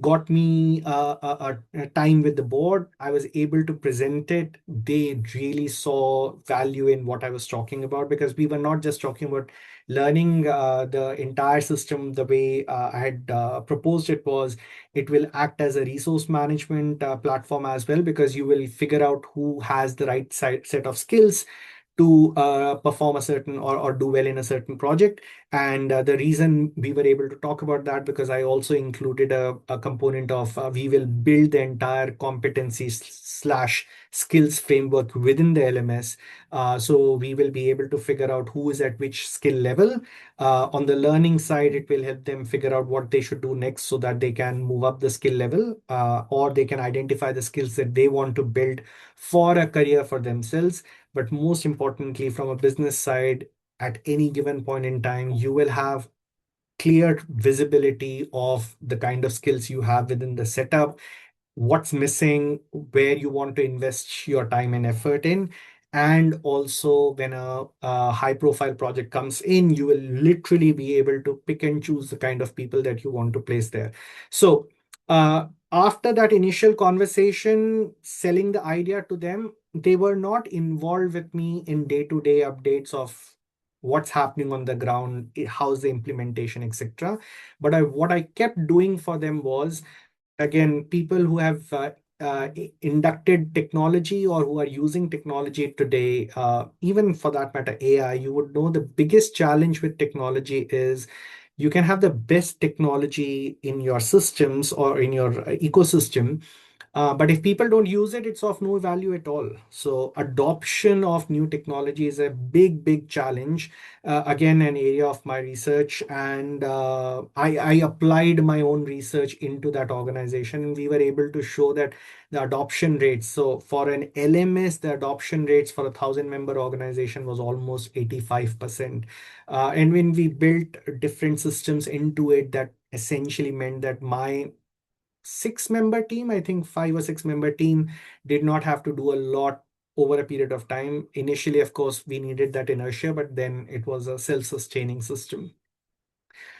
got me a time with the board. I was able to present it. They really saw value in what I was talking about, because we were not just talking about learning the entire system the way I had proposed. It will act as a resource management platform as well, because you will figure out who has the right set of skills to perform a certain or do well in a certain project. And the reason we were able to talk about that, because I also included a component of we will build the entire competency / skills framework within the LMS. So we will be able to figure out who is at which skill level. On the learning side, it will help them figure out what they should do next so that they can move up the skill level, or they can identify the skills that they want to build for a career for themselves. But most importantly, from a business side, at any given point in time, you will have clear visibility of the kind of skills you have within the setup, what's missing, where you want to invest your time and effort in. And also, when a high profile project comes in, you will literally be able to pick and choose the kind of people that you want to place there. So, after that initial conversation, selling the idea to them, they were not involved with me in day-to-day updates of what's happening on the ground, how's the implementation, etc. But what I kept doing for them was, again, people who have inducted technology or who are using technology today, even for that matter, AI, you would know the biggest challenge with technology is you can have the best technology in your systems or in your ecosystem, but if people don't use it, it's of no value at all. So adoption of new technology is a big, big challenge. Again, an area of my research, and I applied my own research into that organization, and we were able to show that the adoption rates. So for an LMS, the adoption rates for 1,000-member organization was almost 85%. And when we built different systems into it, that essentially meant that my 6-member team, I think 5 or 6-member team, did not have to do a lot over a period of time. Initially, of course, we needed that inertia, but then it was a self-sustaining system.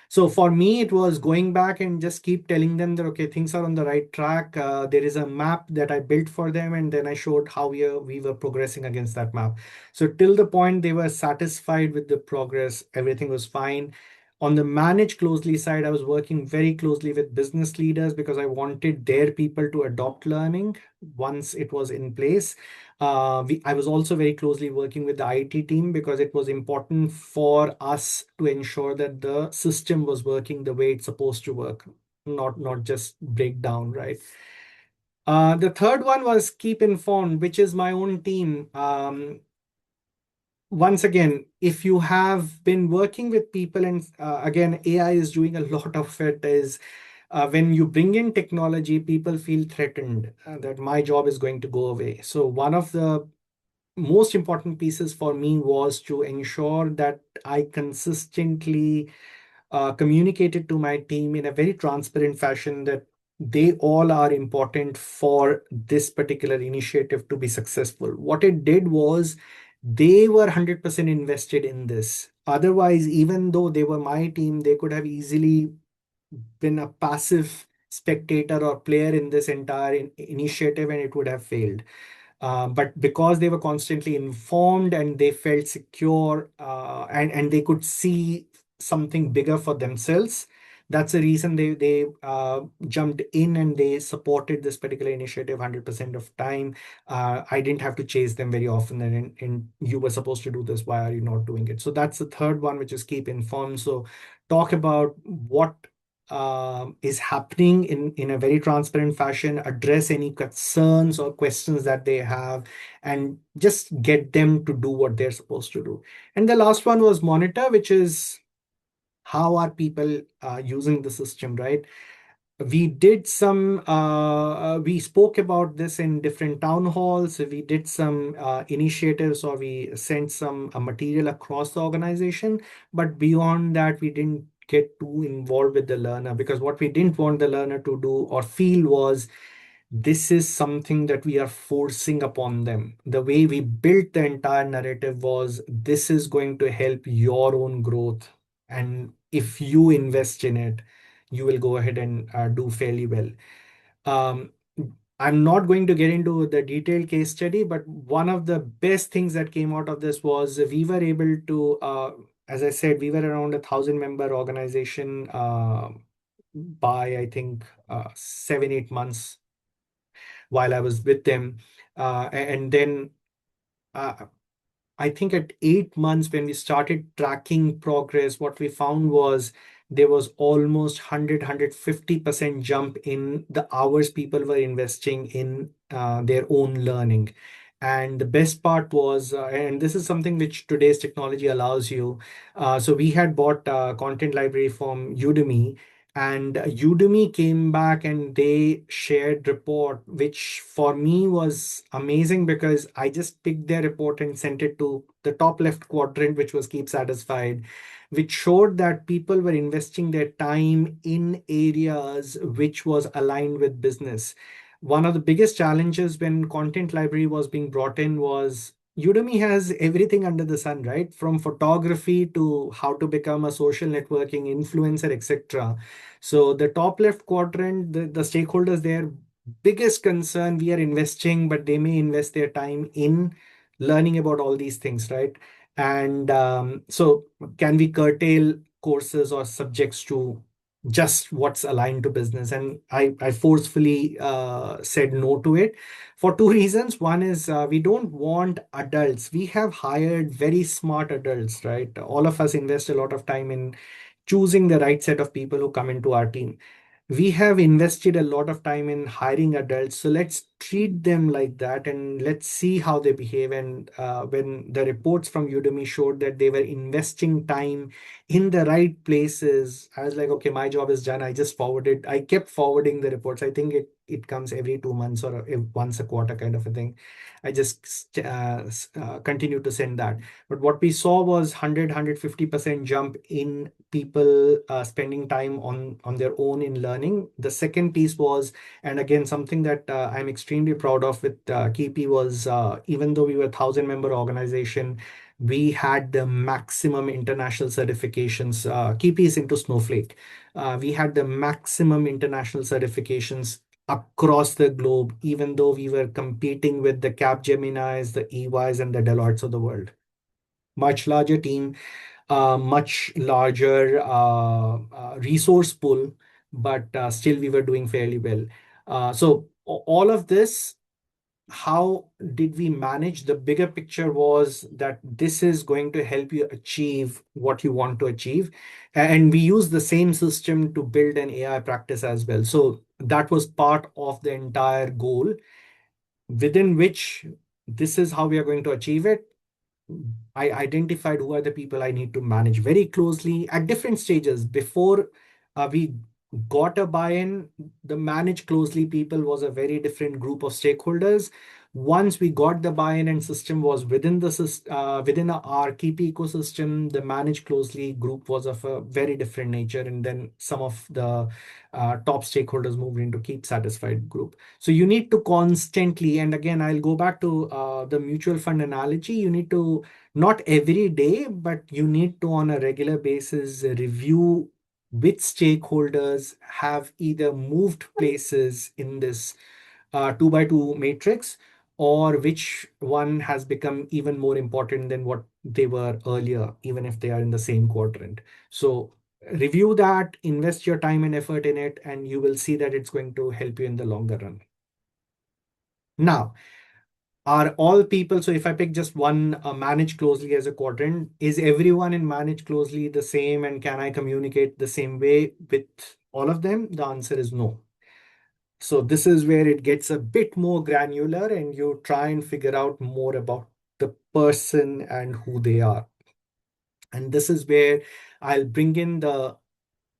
So for me, it was going back and just keep telling them that, okay, things are on the right track. There is a map that I built for them, and then I showed how we were progressing against that map. So till the point they were satisfied with the progress, everything was fine. On the manage closely side, I was working very closely with business leaders because I wanted their people to adopt learning once it was in place. I was also very closely working with the IT team because it was important for us to ensure that the system was working the way it's supposed to work, not just break down, right? The third one was keep informed, which is my own team. Once again, if you have been working with people, and again, AI is doing a lot of it, is when you bring in technology, people feel threatened that my job is going to go away. So one of the most important pieces for me was to ensure that I consistently communicated to my team in a very transparent fashion that they all are important for this particular initiative to be successful. What it did was they were 100% invested in this. Otherwise, even though they were my team, they could have easily been a passive spectator or player in this entire initiative, and it would have failed. But because they were constantly informed and they felt secure, and they could see something bigger for themselves, that's the reason they jumped in and they supported this particular initiative 100% of time. I didn't have to chase them very often, and you were supposed to do this, why are you not doing it? So that's the third one, which is keep informed. So talk about what is happening in a very transparent fashion, address any concerns or questions that they have, and just get them to do what they're supposed to do. And the last one was monitor, which is how are people using the system, right? We spoke about this in different town halls. We did some initiatives, or we sent some material across the organization. But beyond that, we didn't get too involved with the learner, because what we didn't want the learner to do or feel was this is something that we are forcing upon them. The way we built the entire narrative was this is going to help your own growth, and if you invest in it, you will go ahead and do fairly well. Um, I'm not going to get into the detailed case study, but one of the best things that came out of this was we were able to, as I said, we were around 1,000 member organization by, I think, 7, 8 months while I was with them. And then uh, I think at 8 months, when we started tracking progress, what we found was there was almost 150% jump in the hours people were investing in their own learning. And the best part was, and this is something which today's technology allows you. So we had bought content library from Udemy, and Udemy came back and they shared report, which for me was amazing because I just picked their report and sent it to the top left quadrant, which was keep satisfied, which showed that people were investing their time in areas which was aligned with business. One of the biggest challenges when content library was being brought in was Udemy has everything under the sun, right? From photography to how to become a social networking influencer, etc. So the top left quadrant, the stakeholders there, biggest concern, we are investing, but they may invest their time in learning about all these things, right? And so can we curtail courses or subjects to just what's aligned to business? And I forcefully said no to it for two reasons. One is we don't want adults. We have hired very smart adults, right? All of us invest a lot of time in choosing the right set of people who come into our team. We have invested a lot of time in hiring adults, so let's treat them like that and let's see how they behave. And when the reports from Udemy showed that they were investing time in the right places, I was like, okay, my job is done. I kept forwarding the reports. I think it comes every 2 months or once a quarter kind of a thing. I just continue to send that. But what we saw was 150% jump in people spending time on their own in learning. The second piece was, and again, something that I'm extremely proud of with Keepy was, even though we were 1,000 member organization, we had the maximum international certifications. Keepy is into Snowflake. We had the maximum international certifications across the globe, even though we were competing with the Capgeminis, the EYs, and the Deloittes of the world. Much larger team, much larger resource pool, but still we were doing fairly well. So all of this, how did we manage? The bigger picture was that this is going to help you achieve what you want to achieve. And we use the same system to build an AI practice as well. So that was part of the entire goal, within which this is how we are going to achieve it. I identified who are the people I need to manage very closely at different stages. Before we got a buy-in, the manage closely people was a very different group of stakeholders. Once we got the buy-in and system was within within our Keep ecosystem, the manage closely group was of a very different nature, and then some of the top stakeholders moved into Keep Satisfied group. So you need to constantly, and again, I'll go back to the mutual fund analogy. You need to, not every day, but you need to on a regular basis review which stakeholders have either moved places in this 2 by 2 matrix, or which one has become even more important than what they were earlier, even if they are in the same quadrant. So review that, invest your time and effort in it, and you will see that it's going to help you in the longer run. Now, are all people, so if I pick just one manage closely as a quadrant, is everyone in manage closely the same, and can I communicate the same way with all of them? The answer is no. So this is where it gets a bit more granular and you try and figure out more about the person and who they are. And this is where I'll bring in the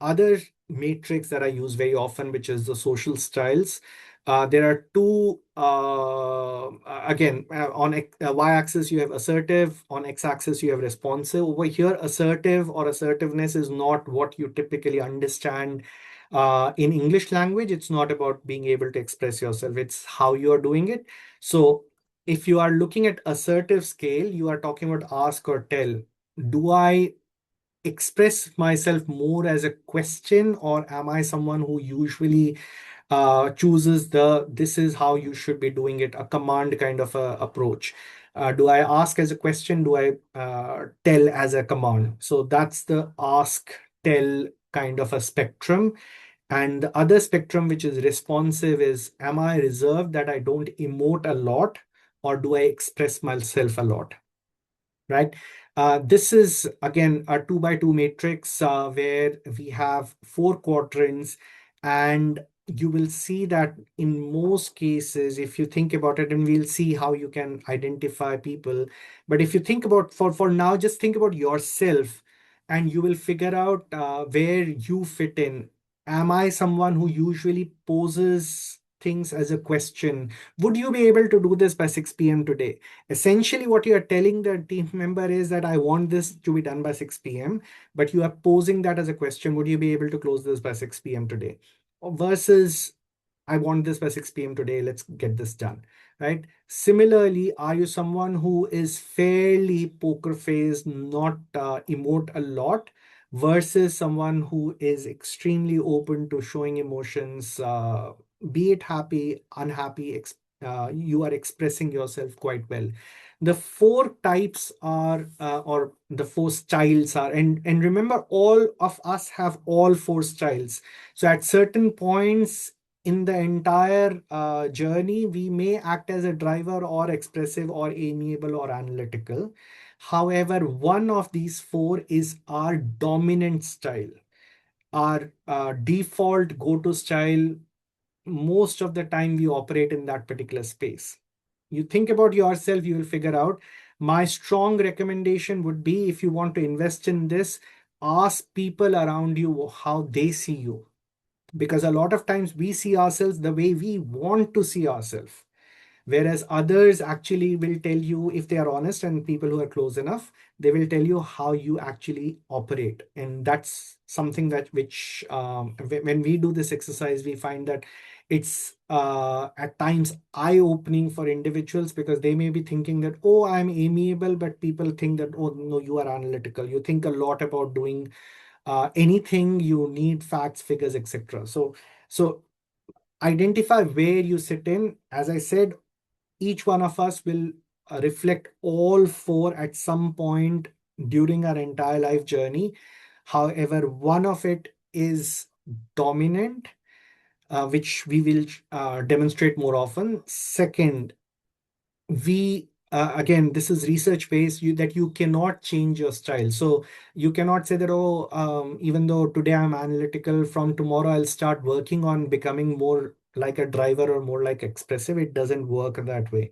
other matrix that I use very often, which is the social styles. There are two, again, on y-axis you have assertive, on x-axis you have responsive. Over here, assertive or assertiveness is not what you typically understand in English language. It's not about being able to express yourself, it's how you are doing it. So if you are looking at assertive scale, you are talking about ask or tell. Do I express myself more as a question, or am I someone who usually chooses this is how you should be doing it, a command kind of a approach? Do I ask as a question? Do I tell as a command? So that's the ask, tell kind of a spectrum. And the other spectrum, which is responsive, is am I reserved that I don't emote a lot, or do I express myself a lot? Right? This is again a 2 by 2 matrix where we have 4 quadrants, and you will see that in most cases, if you think about it, and we'll see how you can identify people. But if you think about, for now, just think about yourself, and you will figure out where you fit in. Am I someone who usually poses things as a question? Would you be able to do this by 6 p.m. today? Essentially, what you are telling the team member is that I want this to be done by 6 p.m., but you are posing that as a question. Would you be able to close this by 6 p.m. today? Versus, I want this by 6 p.m. today. Let's get this done. Right? Similarly, are you someone who is fairly poker faced, not emote a lot, versus someone who is extremely open to showing emotions, be it happy, unhappy, you are expressing yourself quite well. The 4 types are, or the 4 styles are, and remember, all of us have all 4 styles. So at certain points in the entire journey, we may act as a driver, or expressive, or amiable, or analytical. However, one of these 4 is our dominant style, our default go-to style. Most of the time we operate in that particular space. You think about yourself, you will figure out. My strong recommendation would be, if you want to invest in this, ask people around you how they see you, because a lot of times we see ourselves the way we want to see ourselves, whereas others actually will tell you, if they are honest, and people who are close enough, they will tell you how you actually operate. And that's something that, which when we do this exercise, we find that it's at times eye-opening for individuals, because they may be thinking that, oh, I'm amiable, but people think that, oh no, you are analytical, you think a lot about doing anything, you need facts, figures, etc. So identify where you sit in. As I said, each one of us will reflect all 4 at some point during our entire life journey. However, one of it is dominant, which we will demonstrate more often. Second, we again, this is research based, that you cannot change your style. So you cannot say that, oh, even though today I'm analytical, from tomorrow I'll start working on becoming more like a driver, or more like expressive. It doesn't work that way.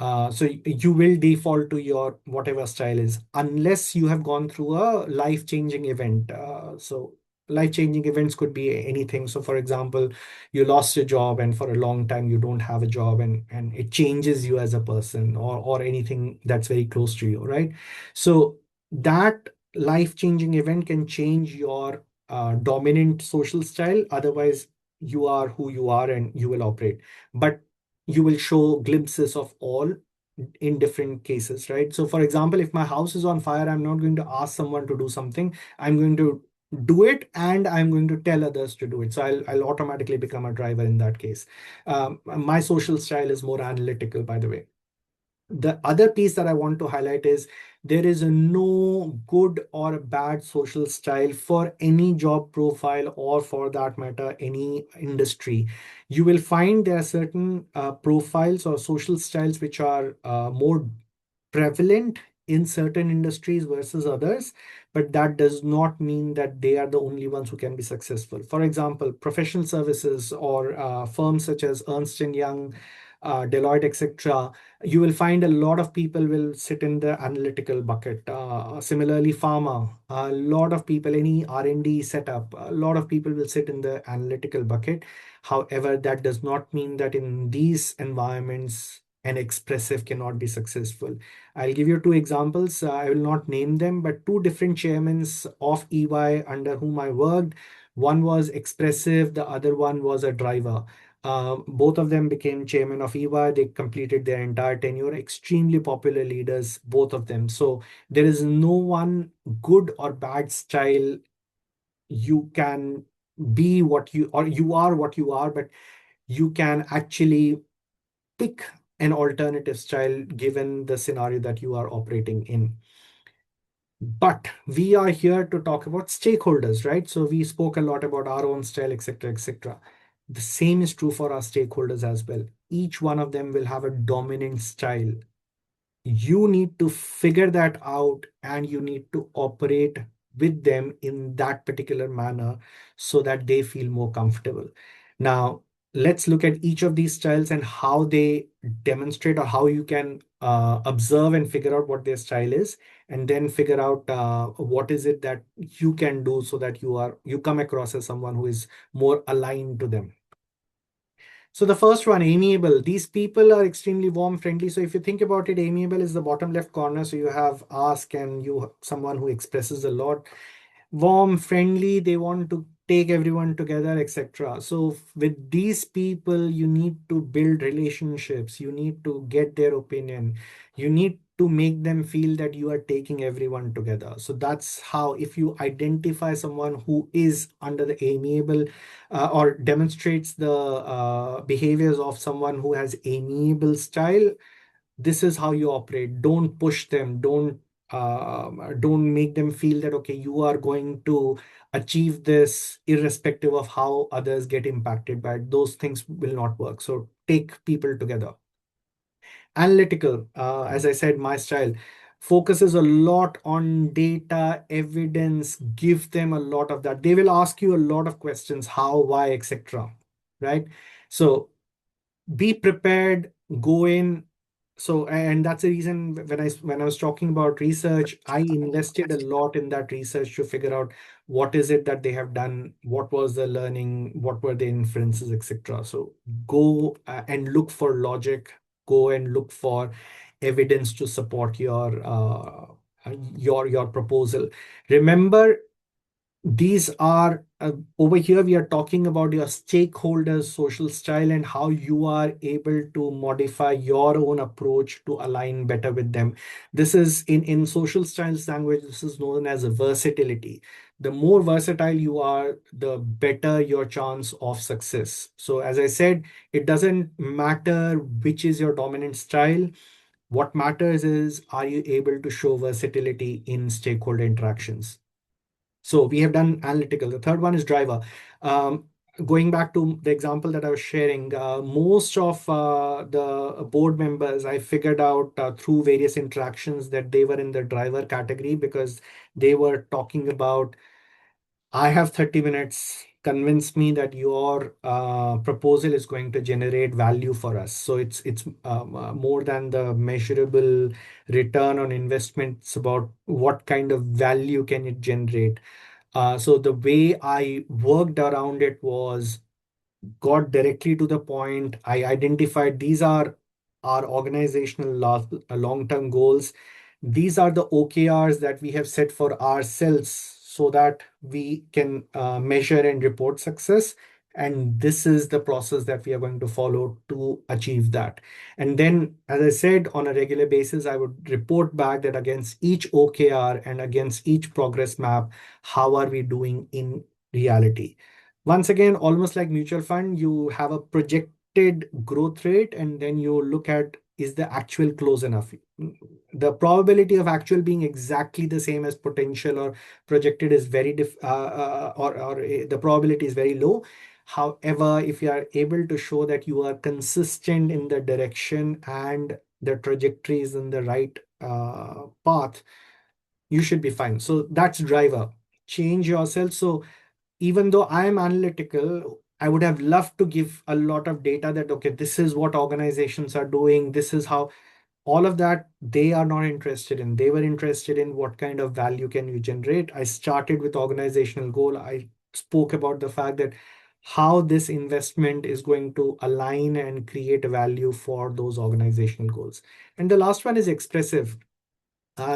So you will default to your whatever style is, unless you have gone through a life-changing event. So life-changing events could be anything. So for example, you lost your job, and for a long time you don't have a job, and it changes you as a person, or anything that's very close to you, right? So that life-changing event can change your dominant social style. Otherwise, you are who you are, and you will operate. But you will show glimpses of all in different cases, right? So for example, if my house is on fire, I'm not going to ask someone to do something. I'm going to do it, and I'm going to tell others to do it. So I'll automatically become a driver in that case. My social style is more analytical, by the way. The other piece that I want to highlight is, there is no good or bad social style for any job profile, or for that matter, any industry. You will find there are certain profiles or social styles which are more prevalent in certain industries versus others, but that does not mean that they are the only ones who can be successful. For example, professional services, or firms such as Ernst& Young, Deloitte, etc., you will find a lot of people will sit in the analytical bucket. Similarly, pharma, a lot of people, any R&D setup, a lot of people will sit in the analytical bucket. However, that does not mean that in these environments, an expressive cannot be successful. I'll give you 2 examples. I will not name them, but 2 different chairmen of EY under whom I worked. One was expressive, the other one was a driver. Both of them became chairman of EY. They completed their entire tenure. Extremely popular leaders, both of them. So there is no one good or bad style. You can be what you, or you are what you are, but you can actually pick an alternative style given the scenario that you are operating in. But we are here to talk about stakeholders, right? So we spoke a lot about our own style, etc., etc. The same is true for our stakeholders as well. Each one of them will have a dominant style. You need to figure that out and you need to operate with them in that particular manner so that they feel more comfortable. Now, let's look at each of these styles and how they demonstrate, or how you can observe and figure out what their style is, and then figure out what is it that you can do so that you come across as someone who is more aligned to them. So the first one, amiable. These people are extremely warm, friendly. So if you think about it, amiable is the bottom left corner. So you have ask and you someone who expresses a lot. Warm, friendly, they want to take everyone together, etc. So with these people, you need to build relationships. You need to get their opinion. You need to make them feel that you are taking everyone together. So that's how, if you identify someone who is under the amiable or demonstrates the behaviors of someone who has amiable style, this is how you operate. Don't push them. Don't make them feel that okay, you are going to achieve this irrespective of how others get impacted by it. Those things will not work. So take people together. Analytical, as I said, my style focuses a lot on data, evidence. Give them a lot of that. They will ask you a lot of questions: how, why, etc. Right? So be prepared, go in. So, and that's the reason when I was talking about research, I invested a lot in that research to figure out what is it that they have done, what was the learning, what were the inferences, etc. So go and look for logic, go and look for evidence to support your proposal. Remember, these are over here we are talking about your stakeholders social style and how you are able to modify your own approach to align better with them. This is in social styles language, this is known as a versatility. The more versatile you are, the better your chance of success. So as I said, it doesn't matter which is your dominant style. What matters is, are you able to show versatility in stakeholder interactions? So we have done analytical. The third one is driver. Going back to the example that I was sharing, most of the board members, I figured out through various interactions that they were in the driver category because they were talking about, I have 30 minutes. Convince me that your proposal is going to generate value for us. So it's more than the measurable return on investment. It's about what kind of value can it generate. So the way I worked around it was got directly to the point. I identified these are our organizational long-term goals. These are the OKRs that we have set for ourselves so that we can measure and report success. And this is the process that we are going to follow to achieve that. And then, as I said, on a regular basis, I would report back that against each OKR and against each progress map, how are we doing in reality? Once again, almost like mutual fund, you have a projected growth rate and then you look at, is the actual close enough? The probability of actual being exactly the same as potential or projected is very the probability is very low. However, if you are able to show that you are consistent in the direction and the trajectory is in the right path, you should be fine. So that's driver. Change yourself. So even though I am analytical, I would have loved to give a lot of data that, okay, this is what organizations are doing. This is how all of that they are not interested in. They were interested in what kind of value can you generate. I started with organizational goal. I spoke about the fact that how this investment is going to align and create value for those organizational goals. And the last one is expressive.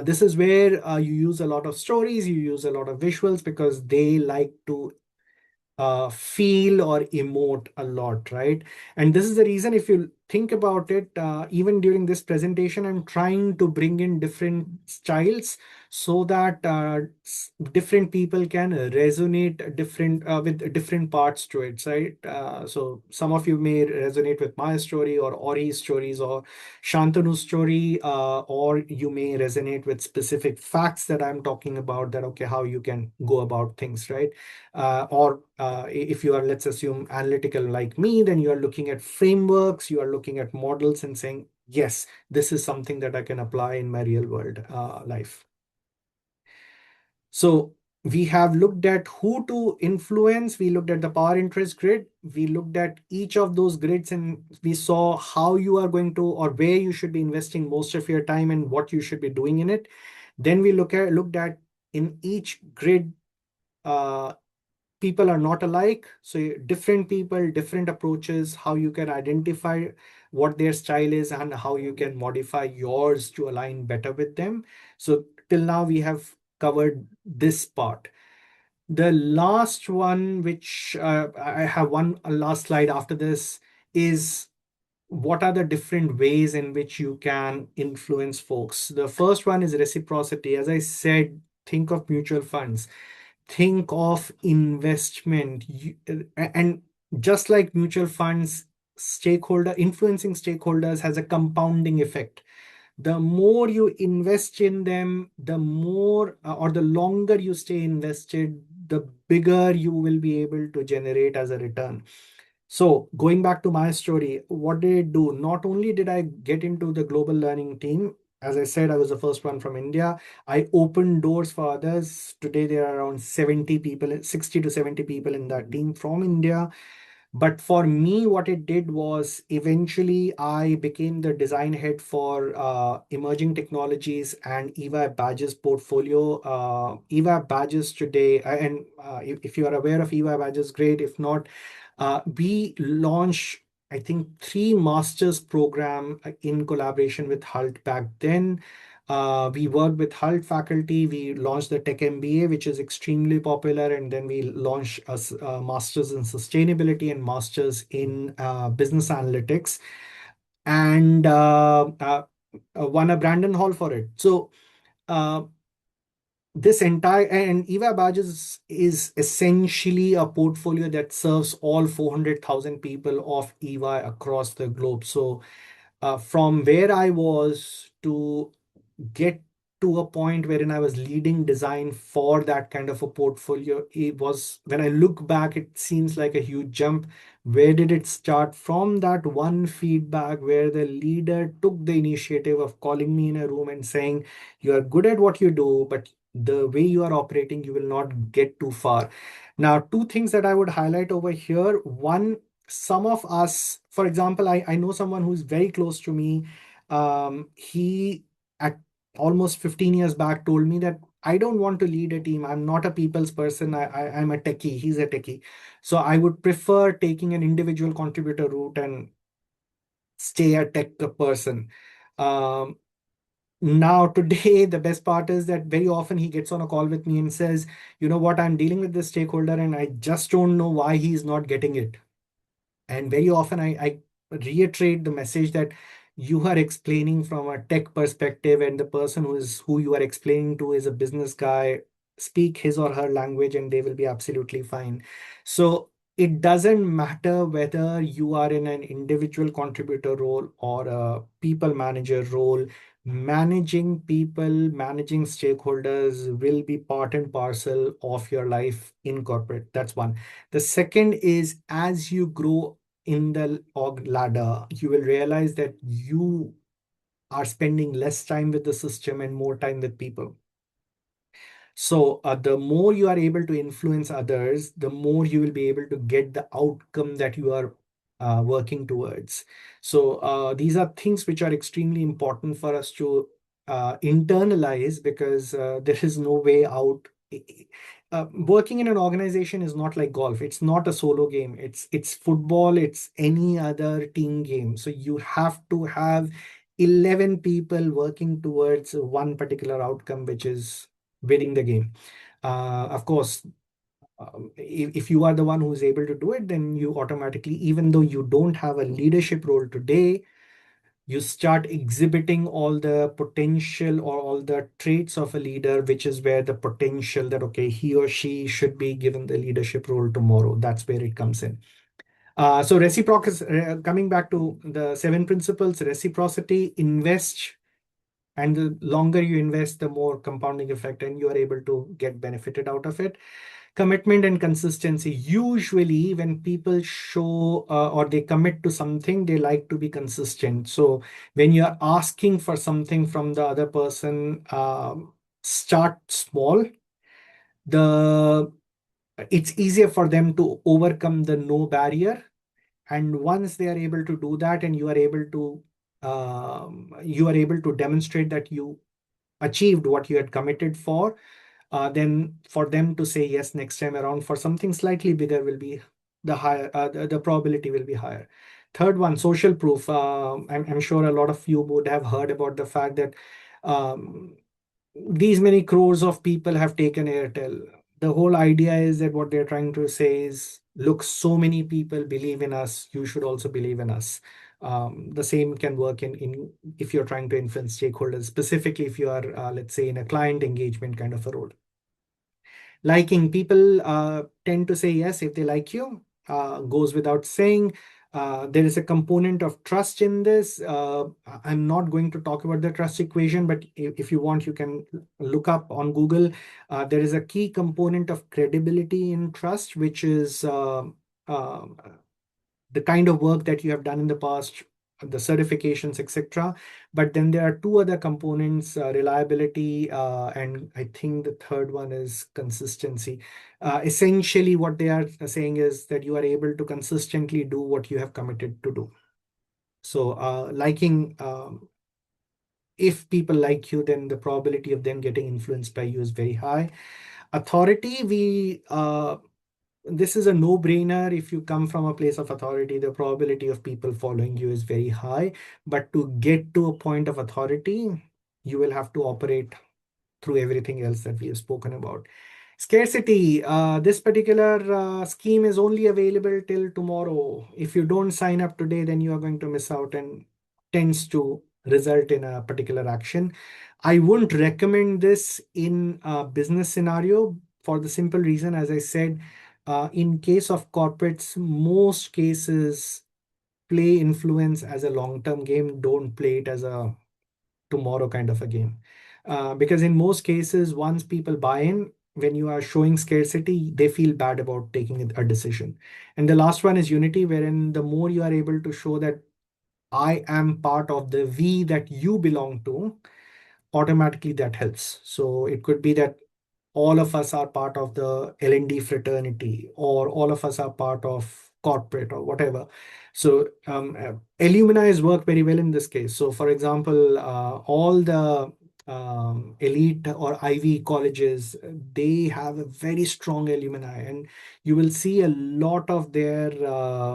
This is where you use a lot of stories, you use a lot of visuals because they like to feel or emote a lot, right? And this is the reason, if you think about it, even during this presentation, I'm trying to bring in different styles so that different people can resonate different with different parts to it, right? So some of you may resonate with my story or Ori's stories or Shantanu's story, or you may resonate with specific facts that I'm talking about, that okay, how you can go about things, right? Or if you are, let's assume, analytical like me, then you are looking at frameworks, you are looking at models and saying, yes, this is something that I can apply in my real world life. So we have looked at who to influence. We looked at the power interest grid. We looked at each of those grids and we saw how you are going to, or where you should be investing most of your time and what you should be doing in it. Then we looked at in each grid, people are not alike. So different people, different approaches, how you can identify what their style is and how you can modify yours to align better with them. So till now we have covered this part. The last one, which I have a last slide after this, is what are the different ways in which you can influence folks. The first one is reciprocity. As I said, think of mutual funds, think of investment. And just like mutual funds, influencing stakeholders has a compounding effect. The more you invest in them, the more or the longer you stay invested, the bigger you will be able to generate as a return. So going back to my story, what did I do? Not only did I get into the global learning team, as I said, I was the first one from India. I opened doors for others. Today, there are around 70 people, 60 to 70 people in that team from India. But for me, what it did was eventually I became the design head for emerging technologies and EVA badges portfolio. EVA badges today, and if you are aware of EVA badges, great. If not, we launch, I think, 3 master's program in collaboration with HALT back then. We worked with HALT faculty. We launched the Tech MBA, which is extremely popular. And then we launched a master's in sustainability and master's in business analytics, and won a Brandon Hall for it. So uh, this entire, and EVA badges is essentially a portfolio that serves all 400,000 people of EVA across the globe. So from where I was to get to a point wherein I was leading design for that kind of a portfolio, it was, when I look back, it seems like a huge jump. Where did it start? From that one feedback where the leader took the initiative of calling me in a room and saying, you are good at what you do, but the way you are operating, you will not get too far. Now, 2 things that I would highlight over here. One, some of us, for example, I know someone who's very close to me. He, at almost 15 years back, told me that I don't want to lead a team. I'm not a people's person. I'm a techie. He's a techie. So I would prefer taking an individual contributor route and stay a tech person. Um, Now, today, the best part is that very often he gets on a call with me and says, you know what, I'm dealing with this stakeholder and I just don't know why he's not getting it. And very often I reiterate the message that you are explaining from a tech perspective, and the person who you are explaining to is a business guy. Speak his or her language and they will be absolutely fine. So it doesn't matter whether you are in an individual contributor role or a people manager role. Managing people, managing stakeholders will be part and parcel of your life in corporate. That's one. The second is, as you grow in the org ladder, you will realize that you are spending less time with the system and more time with people. So the more you are able to influence others, the more you will be able to get the outcome that you are working towards. So these are things which are extremely important for us to internalize, because there is no way out. Working in an organization is not like golf. It's not a solo game. It's football. It's any other team game. So you have to have 11 people working towards one particular outcome, which is winning the game. Of course, if you are the one who's able to do it, then you automatically, even though you don't have a leadership role today, you start exhibiting all the potential or all the traits of a leader, which is where the potential that, okay, he or she should be given the leadership role tomorrow. That's where it comes in. So reciprocity, coming back to the 7 principles, reciprocity, invest, and the longer you invest, the more compounding effect, and you are able to get benefited out of it. Commitment and consistency. Usually when people show or they commit to something, they like to be consistent. So when you're asking for something from the other person, start small. It's easier for them to overcome the no barrier. And once they are able to do that, and you are able to demonstrate that you achieved what you had committed for, then for them to say yes next time around for something slightly bigger will be the higher, the probability will be higher. Third one, social proof. I'm sure a lot of you would have heard about the fact that um, these many crores of people have taken Airtel. The whole idea is that what they're trying to say is, look, so many people believe in us, you should also believe in us. The same can work in if you're trying to influence stakeholders, specifically if you are, let's say, in a client engagement kind of a role. Liking, people tend to say yes if they like you, goes without saying. There is a component of trust in this. I'm not going to talk about the trust equation, but if you want, you can look up on Google. There is a key component of credibility in trust, which is uh, the kind of work that you have done in the past, the certifications, etc. But then there are two other components, reliability, and I think the third one is consistency. Essentially, what they are saying is that you are able to consistently do what you have committed to do. So liking, if people like you, then the probability of them getting influenced by you is very high. Authority, this is a no-brainer. If you come from a place of authority, the probability of people following you is very high. But to get to a point of authority, you will have to operate through everything else that we have spoken about. Scarcity, this particular scheme is only available till tomorrow. If you don't sign up today, then you are going to miss out, and tends to result in a particular action. I wouldn't recommend this in a business scenario for the simple reason, as I said, in case of corporates, most cases play influence as a long-term game, don't play it as a tomorrow kind of a game. Because in most cases, once people buy in, when you are showing scarcity, they feel bad about taking a decision. And the last one is unity, wherein the more you are able to show that I am part of the we that you belong to, automatically that helps. So it could be that all of us are part of the L&D fraternity, or all of us are part of corporate or whatever. So alumni work very well in this case. So for example, all the elite or Ivy colleges, they have a very strong alumni, and you will see a lot of their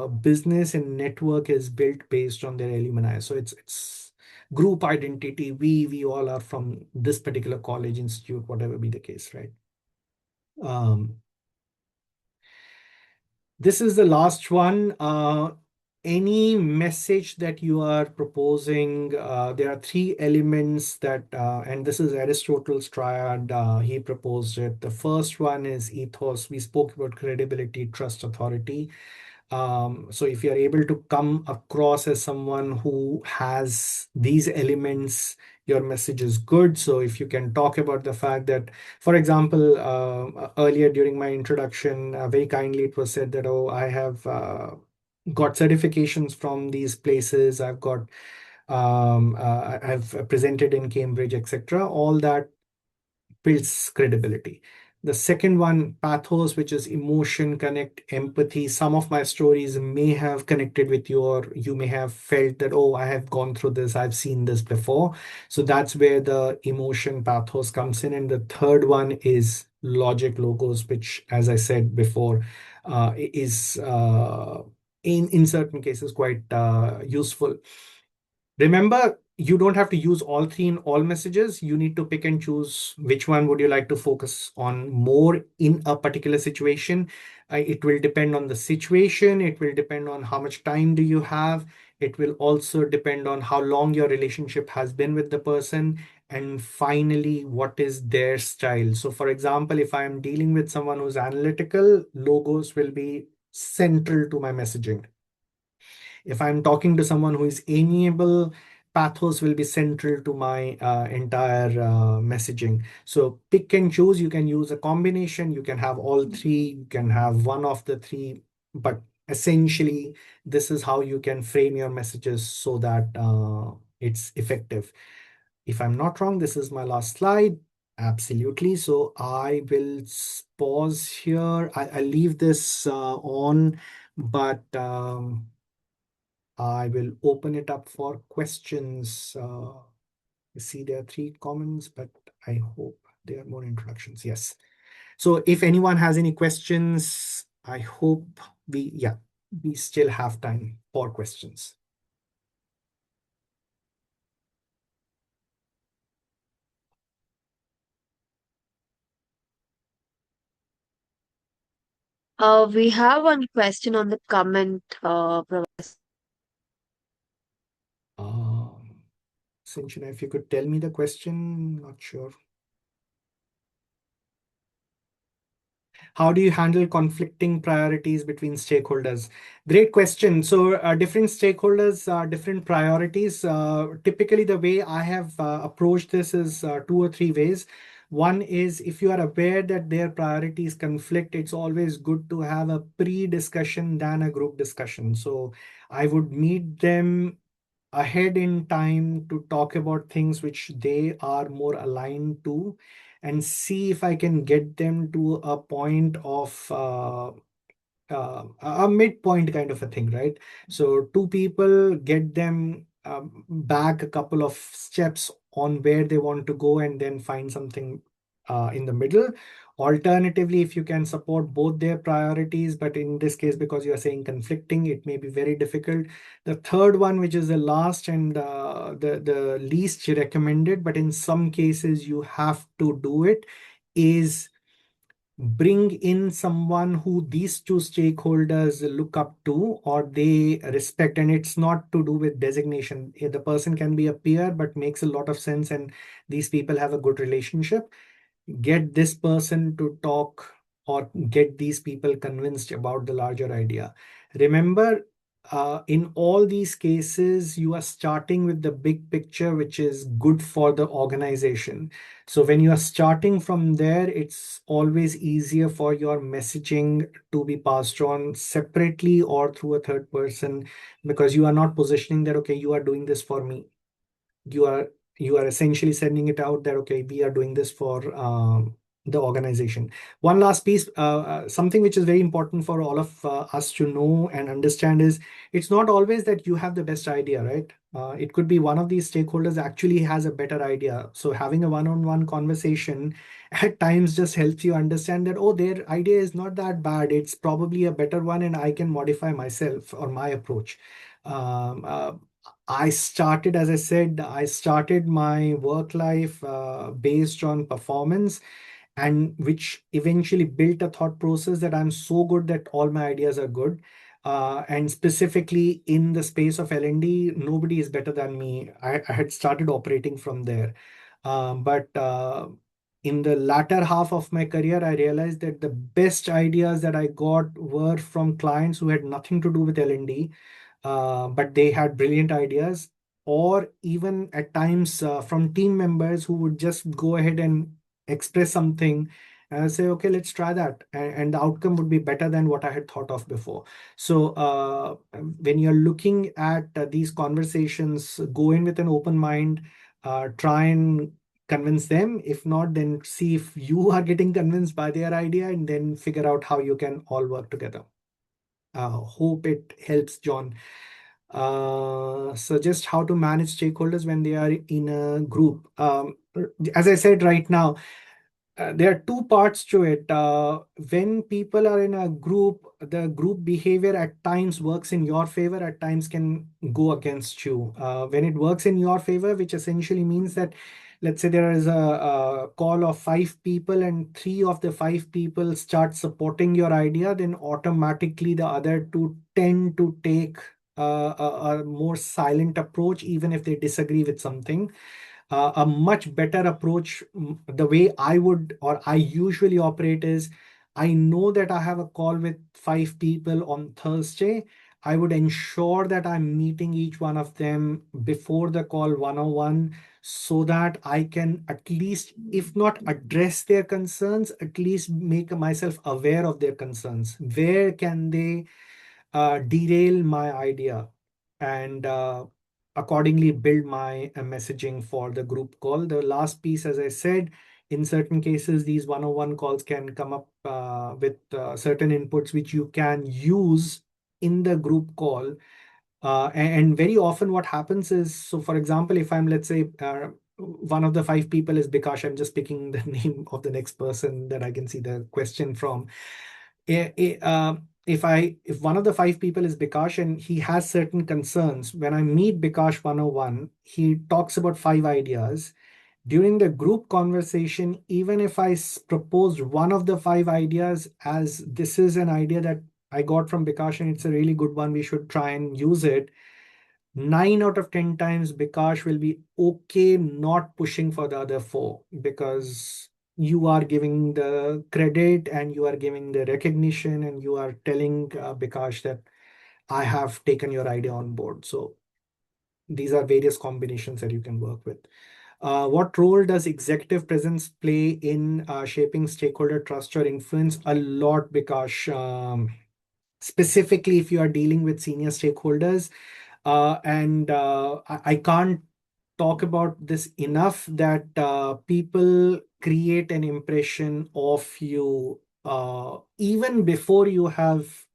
business and network is built based on their alumni. So it's group identity. We all are from this particular college, institute, whatever be the case, right? This is the last one. Any message that you are proposing, there are 3 elements that, and this is Aristotle's triad, he proposed it. The first one is ethos. We spoke about credibility, trust, authority. So if you're able to come across as someone who has these elements, your message is good. So if you can talk about the fact that, for example, earlier during my introduction, very kindly it was said that, oh, I have got certifications from these places. I've presented in Cambridge, etc. All that builds credibility. The second one, pathos, which is emotion, connect, empathy. Some of my stories may have connected with you, or you may have felt that, oh, I have gone through this, I've seen this before. So that's where the emotion pathos comes in. And the third one is logic, logos, which, as I said before, is in certain cases quite useful. Remember, you don't have to use all three in all messages. You need to pick and choose which one would you like to focus on more in a particular situation. It will depend on the situation. It will depend on how much time do you have. It will also depend on how long your relationship has been with the person. And finally, what is their style? So for example, if I'm dealing with someone who's analytical, logos will be central to my messaging. If I'm talking to someone who is amiable, pathos will be central to my entire messaging. So pick and choose. You can use a combination. You can have all three. You can have one of the three. But essentially, this is how you can frame your messages so that it's effective. If I'm not wrong, this is my last slide. Absolutely. So I will pause here. I leave this on, but I will open it up for questions. I see there are 3 comments, but I hope there are more introductions. Yes. So if anyone has any questions, I hope we still have time for questions. We have one question on the comment, Pravasi. Sinchana, if you could tell me the question, not sure. How do you handle conflicting priorities between stakeholders? Great question. So different stakeholders, different priorities. Typically, the way I have approached this is 2 or 3 ways. One is if you are aware that their priorities conflict, it's always good to have a pre-discussion than a group discussion. So I would meet them ahead in time to talk about things which they are more aligned to and see if I can get them to a point of a midpoint kind of a thing, right? So two people, get them back a couple of steps on where they want to go and then find something in the middle. Alternatively, if you can support both their priorities, but in this case, because you are saying conflicting, it may be very difficult. The third one, which is the last and the least recommended, but in some cases you have to do it, is bring in someone who these two stakeholders look up to or they respect. And it's not to do with designation. The person can be a peer but makes a lot of sense and these people have a good relationship. Get this person to talk or get these people convinced about the larger idea. Remember, in all these cases, you are starting with the big picture, which is good for the organization. So when you are starting from there, it's always easier for your messaging to be passed on separately or through a third person, because you are not positioning that, okay, you are doing this for me. You are essentially sending it out that, okay, we are doing this for the organization. One last piece, something which is very important for all of us to know and understand is it's not always that you have the best idea, right? It could be one of these stakeholders actually has a better idea. So having a one-on-one conversation at times just helps you understand that, oh, their idea is not that bad. It's probably a better one and I can modify myself or my approach. Um, uh, I started, as I said, I started my work life based on performance, and which eventually built a thought process that I'm so good that all my ideas are good. And specifically in the space of L&D, nobody is better than me. I had started operating from there. But in the latter half of my career, I realized that the best ideas that I got were from clients who had nothing to do with L&D, but they had brilliant ideas, or even at times from team members who would just go ahead and express something and say, okay, let's try that. And the outcome would be better than what I had thought of before. So when you're looking at these conversations, go in with an open mind, try and convince them. If not, then see if you are getting convinced by their idea and then figure out how you can all work together. Hope it helps, John. Suggest how to manage stakeholders when they are in a group. As I said right now, there are two parts to it. When people are in a group, the group behavior at times works in your favor, at times can go against you. When it works in your favor, which essentially means that, let's say there is a call of 5 people and 3 of the 5 people start supporting your idea, then automatically the other two tend to take a more silent approach, even if they disagree with something. A much better approach, the way I would or I usually operate is, I know that I have a call with 5 people on Thursday. I would ensure that I'm meeting each one of them before the call 101, so that I can at least, if not address their concerns, at least make myself aware of their concerns. Where can they derail my idea? And accordingly build my messaging for the group call. The last piece, as I said, in certain cases, these 101 calls can come up with certain inputs which you can use in the group call. And very often what happens is, so for example, if I'm, let's say, one of the 5 people is Bikash, I'm just picking the name of the next person that I can see the question from. If one of the 5 people is Bikash and he has certain concerns, when I meet Bikash 101, he talks about 5 ideas. During the group conversation, even if I proposed one of the 5 ideas as this is an idea that I got from Bikash and it's a really good one, we should try and use it. 9 out of 10 times, Bikash will be okay not pushing for the other 4, because you are giving the credit and you are giving the recognition and you are telling Bikash that I have taken your idea on board. So these are various combinations that you can work with. What role does executive presence play in shaping stakeholder trust or influence? A lot, Bikash. Specifically, if you are dealing with senior stakeholders, and I can't talk about this enough, that people create an impression of you even before you have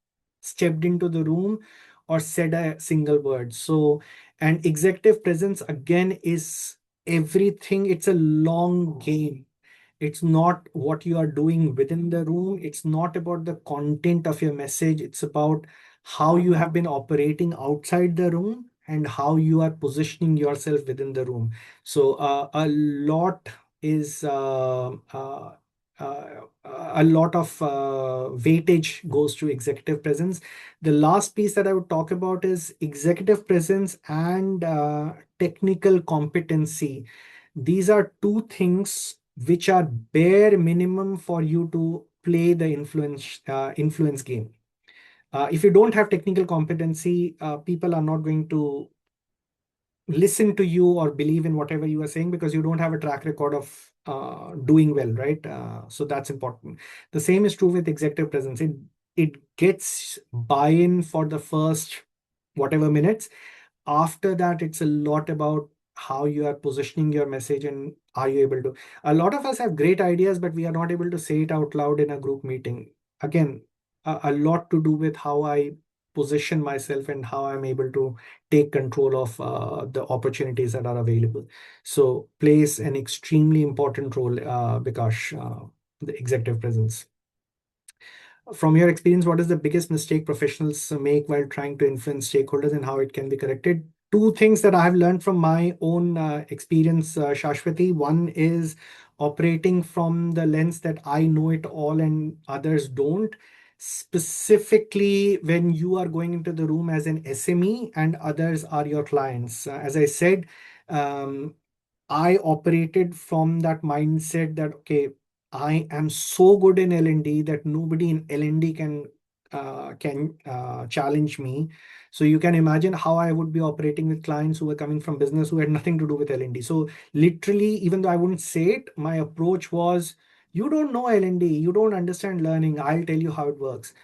stepped into the room or said a single word. So, and executive presence again is everything. It's a long game. It's not what you are doing within the room. It's not about the content of your message. It's about how you have been operating outside the room and how you are positioning yourself within the room. So a lot is a lot of weightage goes to executive presence. The last piece that I would talk about is executive presence and technical competency. These are two things which are bare minimum for you to play the influence game. If you don't have technical competency, people are not going to listen to you or believe in whatever you are saying, because you don't have a track record of doing well, right? So that's important. The same is true with executive presence. It gets buy-in for the first whatever minutes. After that, it's a lot about how you are positioning your message and are you able to. A lot of us have great ideas, but we are not able to say it out loud in a group meeting. Again, a lot to do with how I position myself and how I'm able to take control of the opportunities that are available. So plays an extremely important role, Bikash, the executive presence. From your experience, what is the biggest mistake professionals make while trying to influence stakeholders and how it can be corrected? Two things that I have learned from my own experience, Shashwati. One is operating from the lens that I know it all and others don't. Specifically, when you are going into the room as an SME and others are your clients. As I said, um, I operated from that mindset that, okay, I am so good in L&D that nobody in L&D can challenge me. So you can imagine how I would be operating with clients who were coming from business who had nothing to do with L&D. So literally, even though I wouldn't say it, my approach was, you don't know L&D, you don't understand learning, I'll tell you how it works.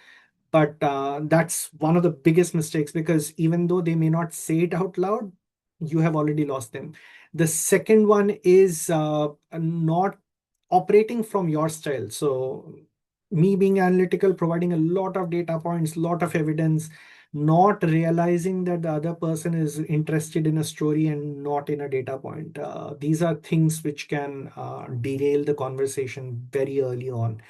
But that's one of the biggest mistakes, because even though they may not say it out loud, you have already lost them. The second one is not operating from your style. So me being analytical, providing a lot of data points, lot of evidence, not realizing that the other person is interested in a story and not in a data point. These are things which can derail the conversation very early on.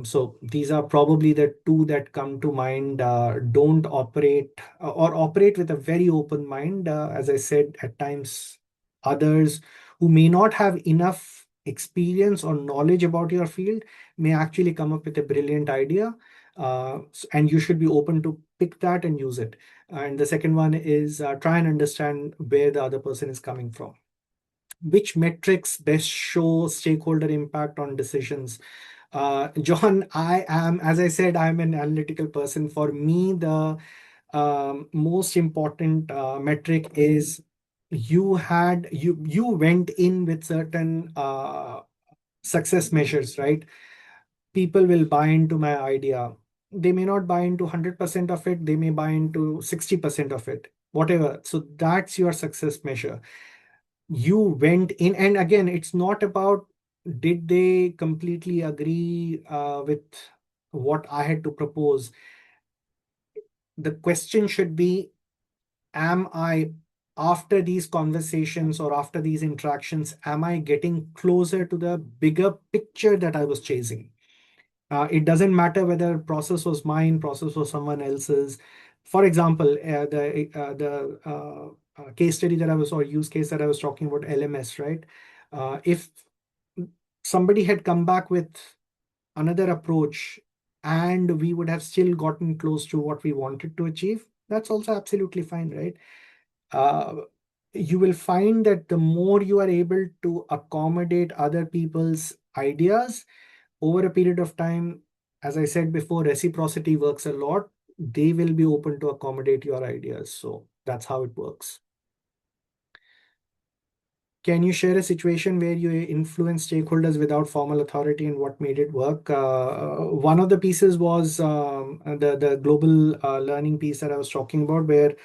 So these are probably the two that come to mind. Don't operate or operate with a very open mind. As I said, at times others who may not have enough experience or knowledge about your field may actually come up with a brilliant idea, and you should be open to pick that and use it. And the second one is try and understand where the other person is coming from. Which metrics best show stakeholder impact on decisions? John, as I said, I'm an analytical person. For me, the most important metric is you went in with certain success measures, right? People will buy into my idea. They may not buy into 100% of it, they may buy into 60% of it, whatever. So that's your success measure. You went in, and again, it's not about did they completely agree with what I had to propose. The question should be, am I, after these conversations or after these interactions, am I getting closer to the bigger picture that I was chasing? It doesn't matter whether process was mine, process was someone else's. For example, the case study that I was, or use case that I was talking about, LMS, right? If somebody had come back with another approach and we would have still gotten close to what we wanted to achieve, that's also absolutely fine, right? uh, you will find that the more you are able to accommodate other people's ideas over a period of time, as I said before, reciprocity works a lot. They will be open to accommodate your ideas. So that's how it works. Can you share a situation where you influence stakeholders without formal authority and what made it work? One of the pieces was the global learning piece that I was talking about, where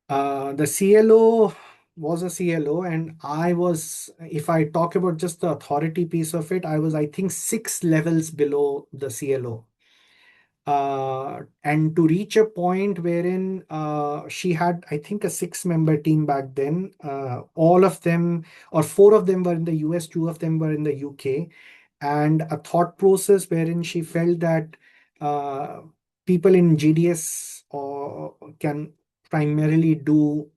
the CLO was a CLO, and I was, if I talk about just the authority piece of it, I was, I think, 6 levels below the CLO. And to reach a point wherein she had, I think, a 6-member team back then. All of them, or 4 of them, were in the US, 2 of them were in the UK, and a thought process wherein she felt that people in GDS can primarily do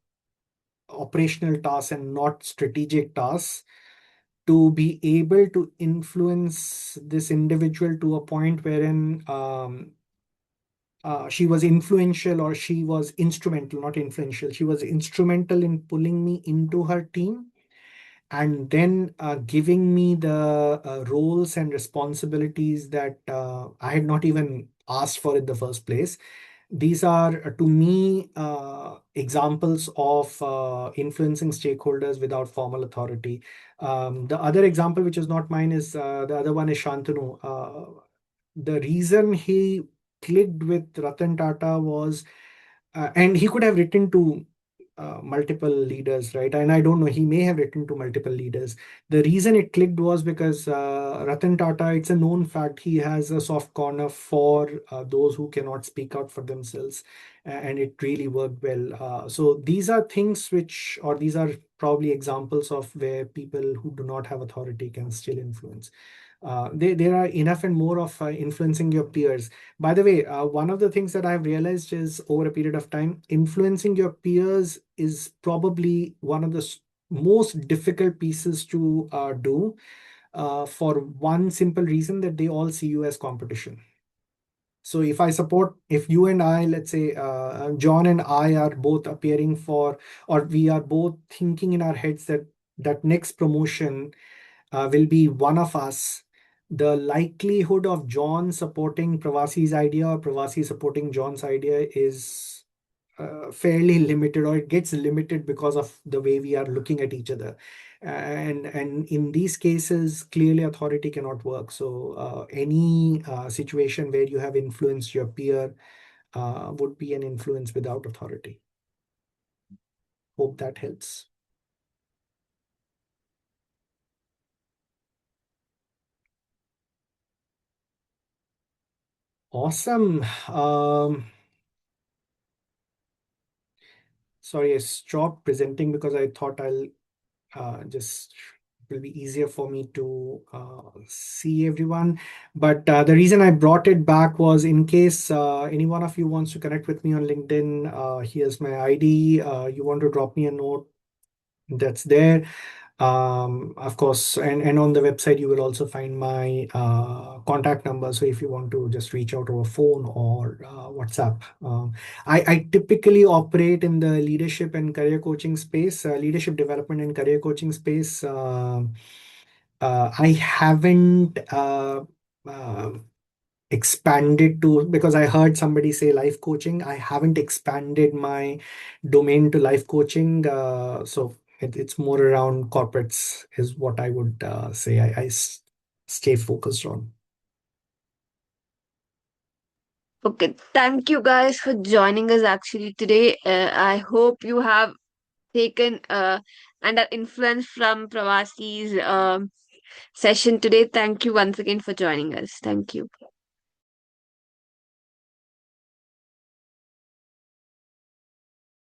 operational tasks and not strategic tasks. To be able to influence this individual to a point wherein she was influential, or she was instrumental, not influential, she was instrumental in pulling me into her team, and then giving me the roles and responsibilities that I had not even asked for in the first place. These are, to me, examples of influencing stakeholders without formal authority. The other example, which is not mine, is the other one is Shantanu. The reason he clicked with Ratan Tata was, and he could have written to multiple leaders, right? And I don't know, he may have written to multiple leaders. The reason it clicked was because Ratan Tata, it's a known fact, he has a soft corner for those who cannot speak out for themselves, and it really worked well. So these are things which, or these are probably examples of where people who do not have authority can still influence. There are enough and more of influencing your peers. By the way, one of the things that I've realized is, over a period of time, influencing your peers is probably one of the most difficult pieces to do, for one simple reason, that they all see you as competition. So if you and I, let's say, John and I are both appearing for, or we are both thinking in our heads that that next promotion will be one of us, the likelihood of John supporting Pravasi's idea or Pravasi supporting John's idea is fairly limited, or it gets limited because of the way we are looking at each other. And in these cases, clearly authority cannot work. So any situation where you have influenced your peer would be an influence without authority. Hope that helps. Awesome. sorry, I stopped presenting because I thought I'll just it will be easier for me to see everyone. But the reason I brought it back was in case any one of you wants to connect with me on LinkedIn, here's my ID. You want to drop me a note, that's there. Of course, and on the website you will also find my contact number, so if you want to just reach out over phone or WhatsApp. I typically operate in the leadership and career coaching space, leadership development and career coaching space. I haven't expanded to, because I heard somebody say life coaching. I haven't expanded my domain to life coaching. So it's more around corporates is what I would say I stay focused on. Okay, thank you guys for joining us actually today. I hope you have taken and are influenced from Pravasi's session today. Thank you once again for joining us. Thank you.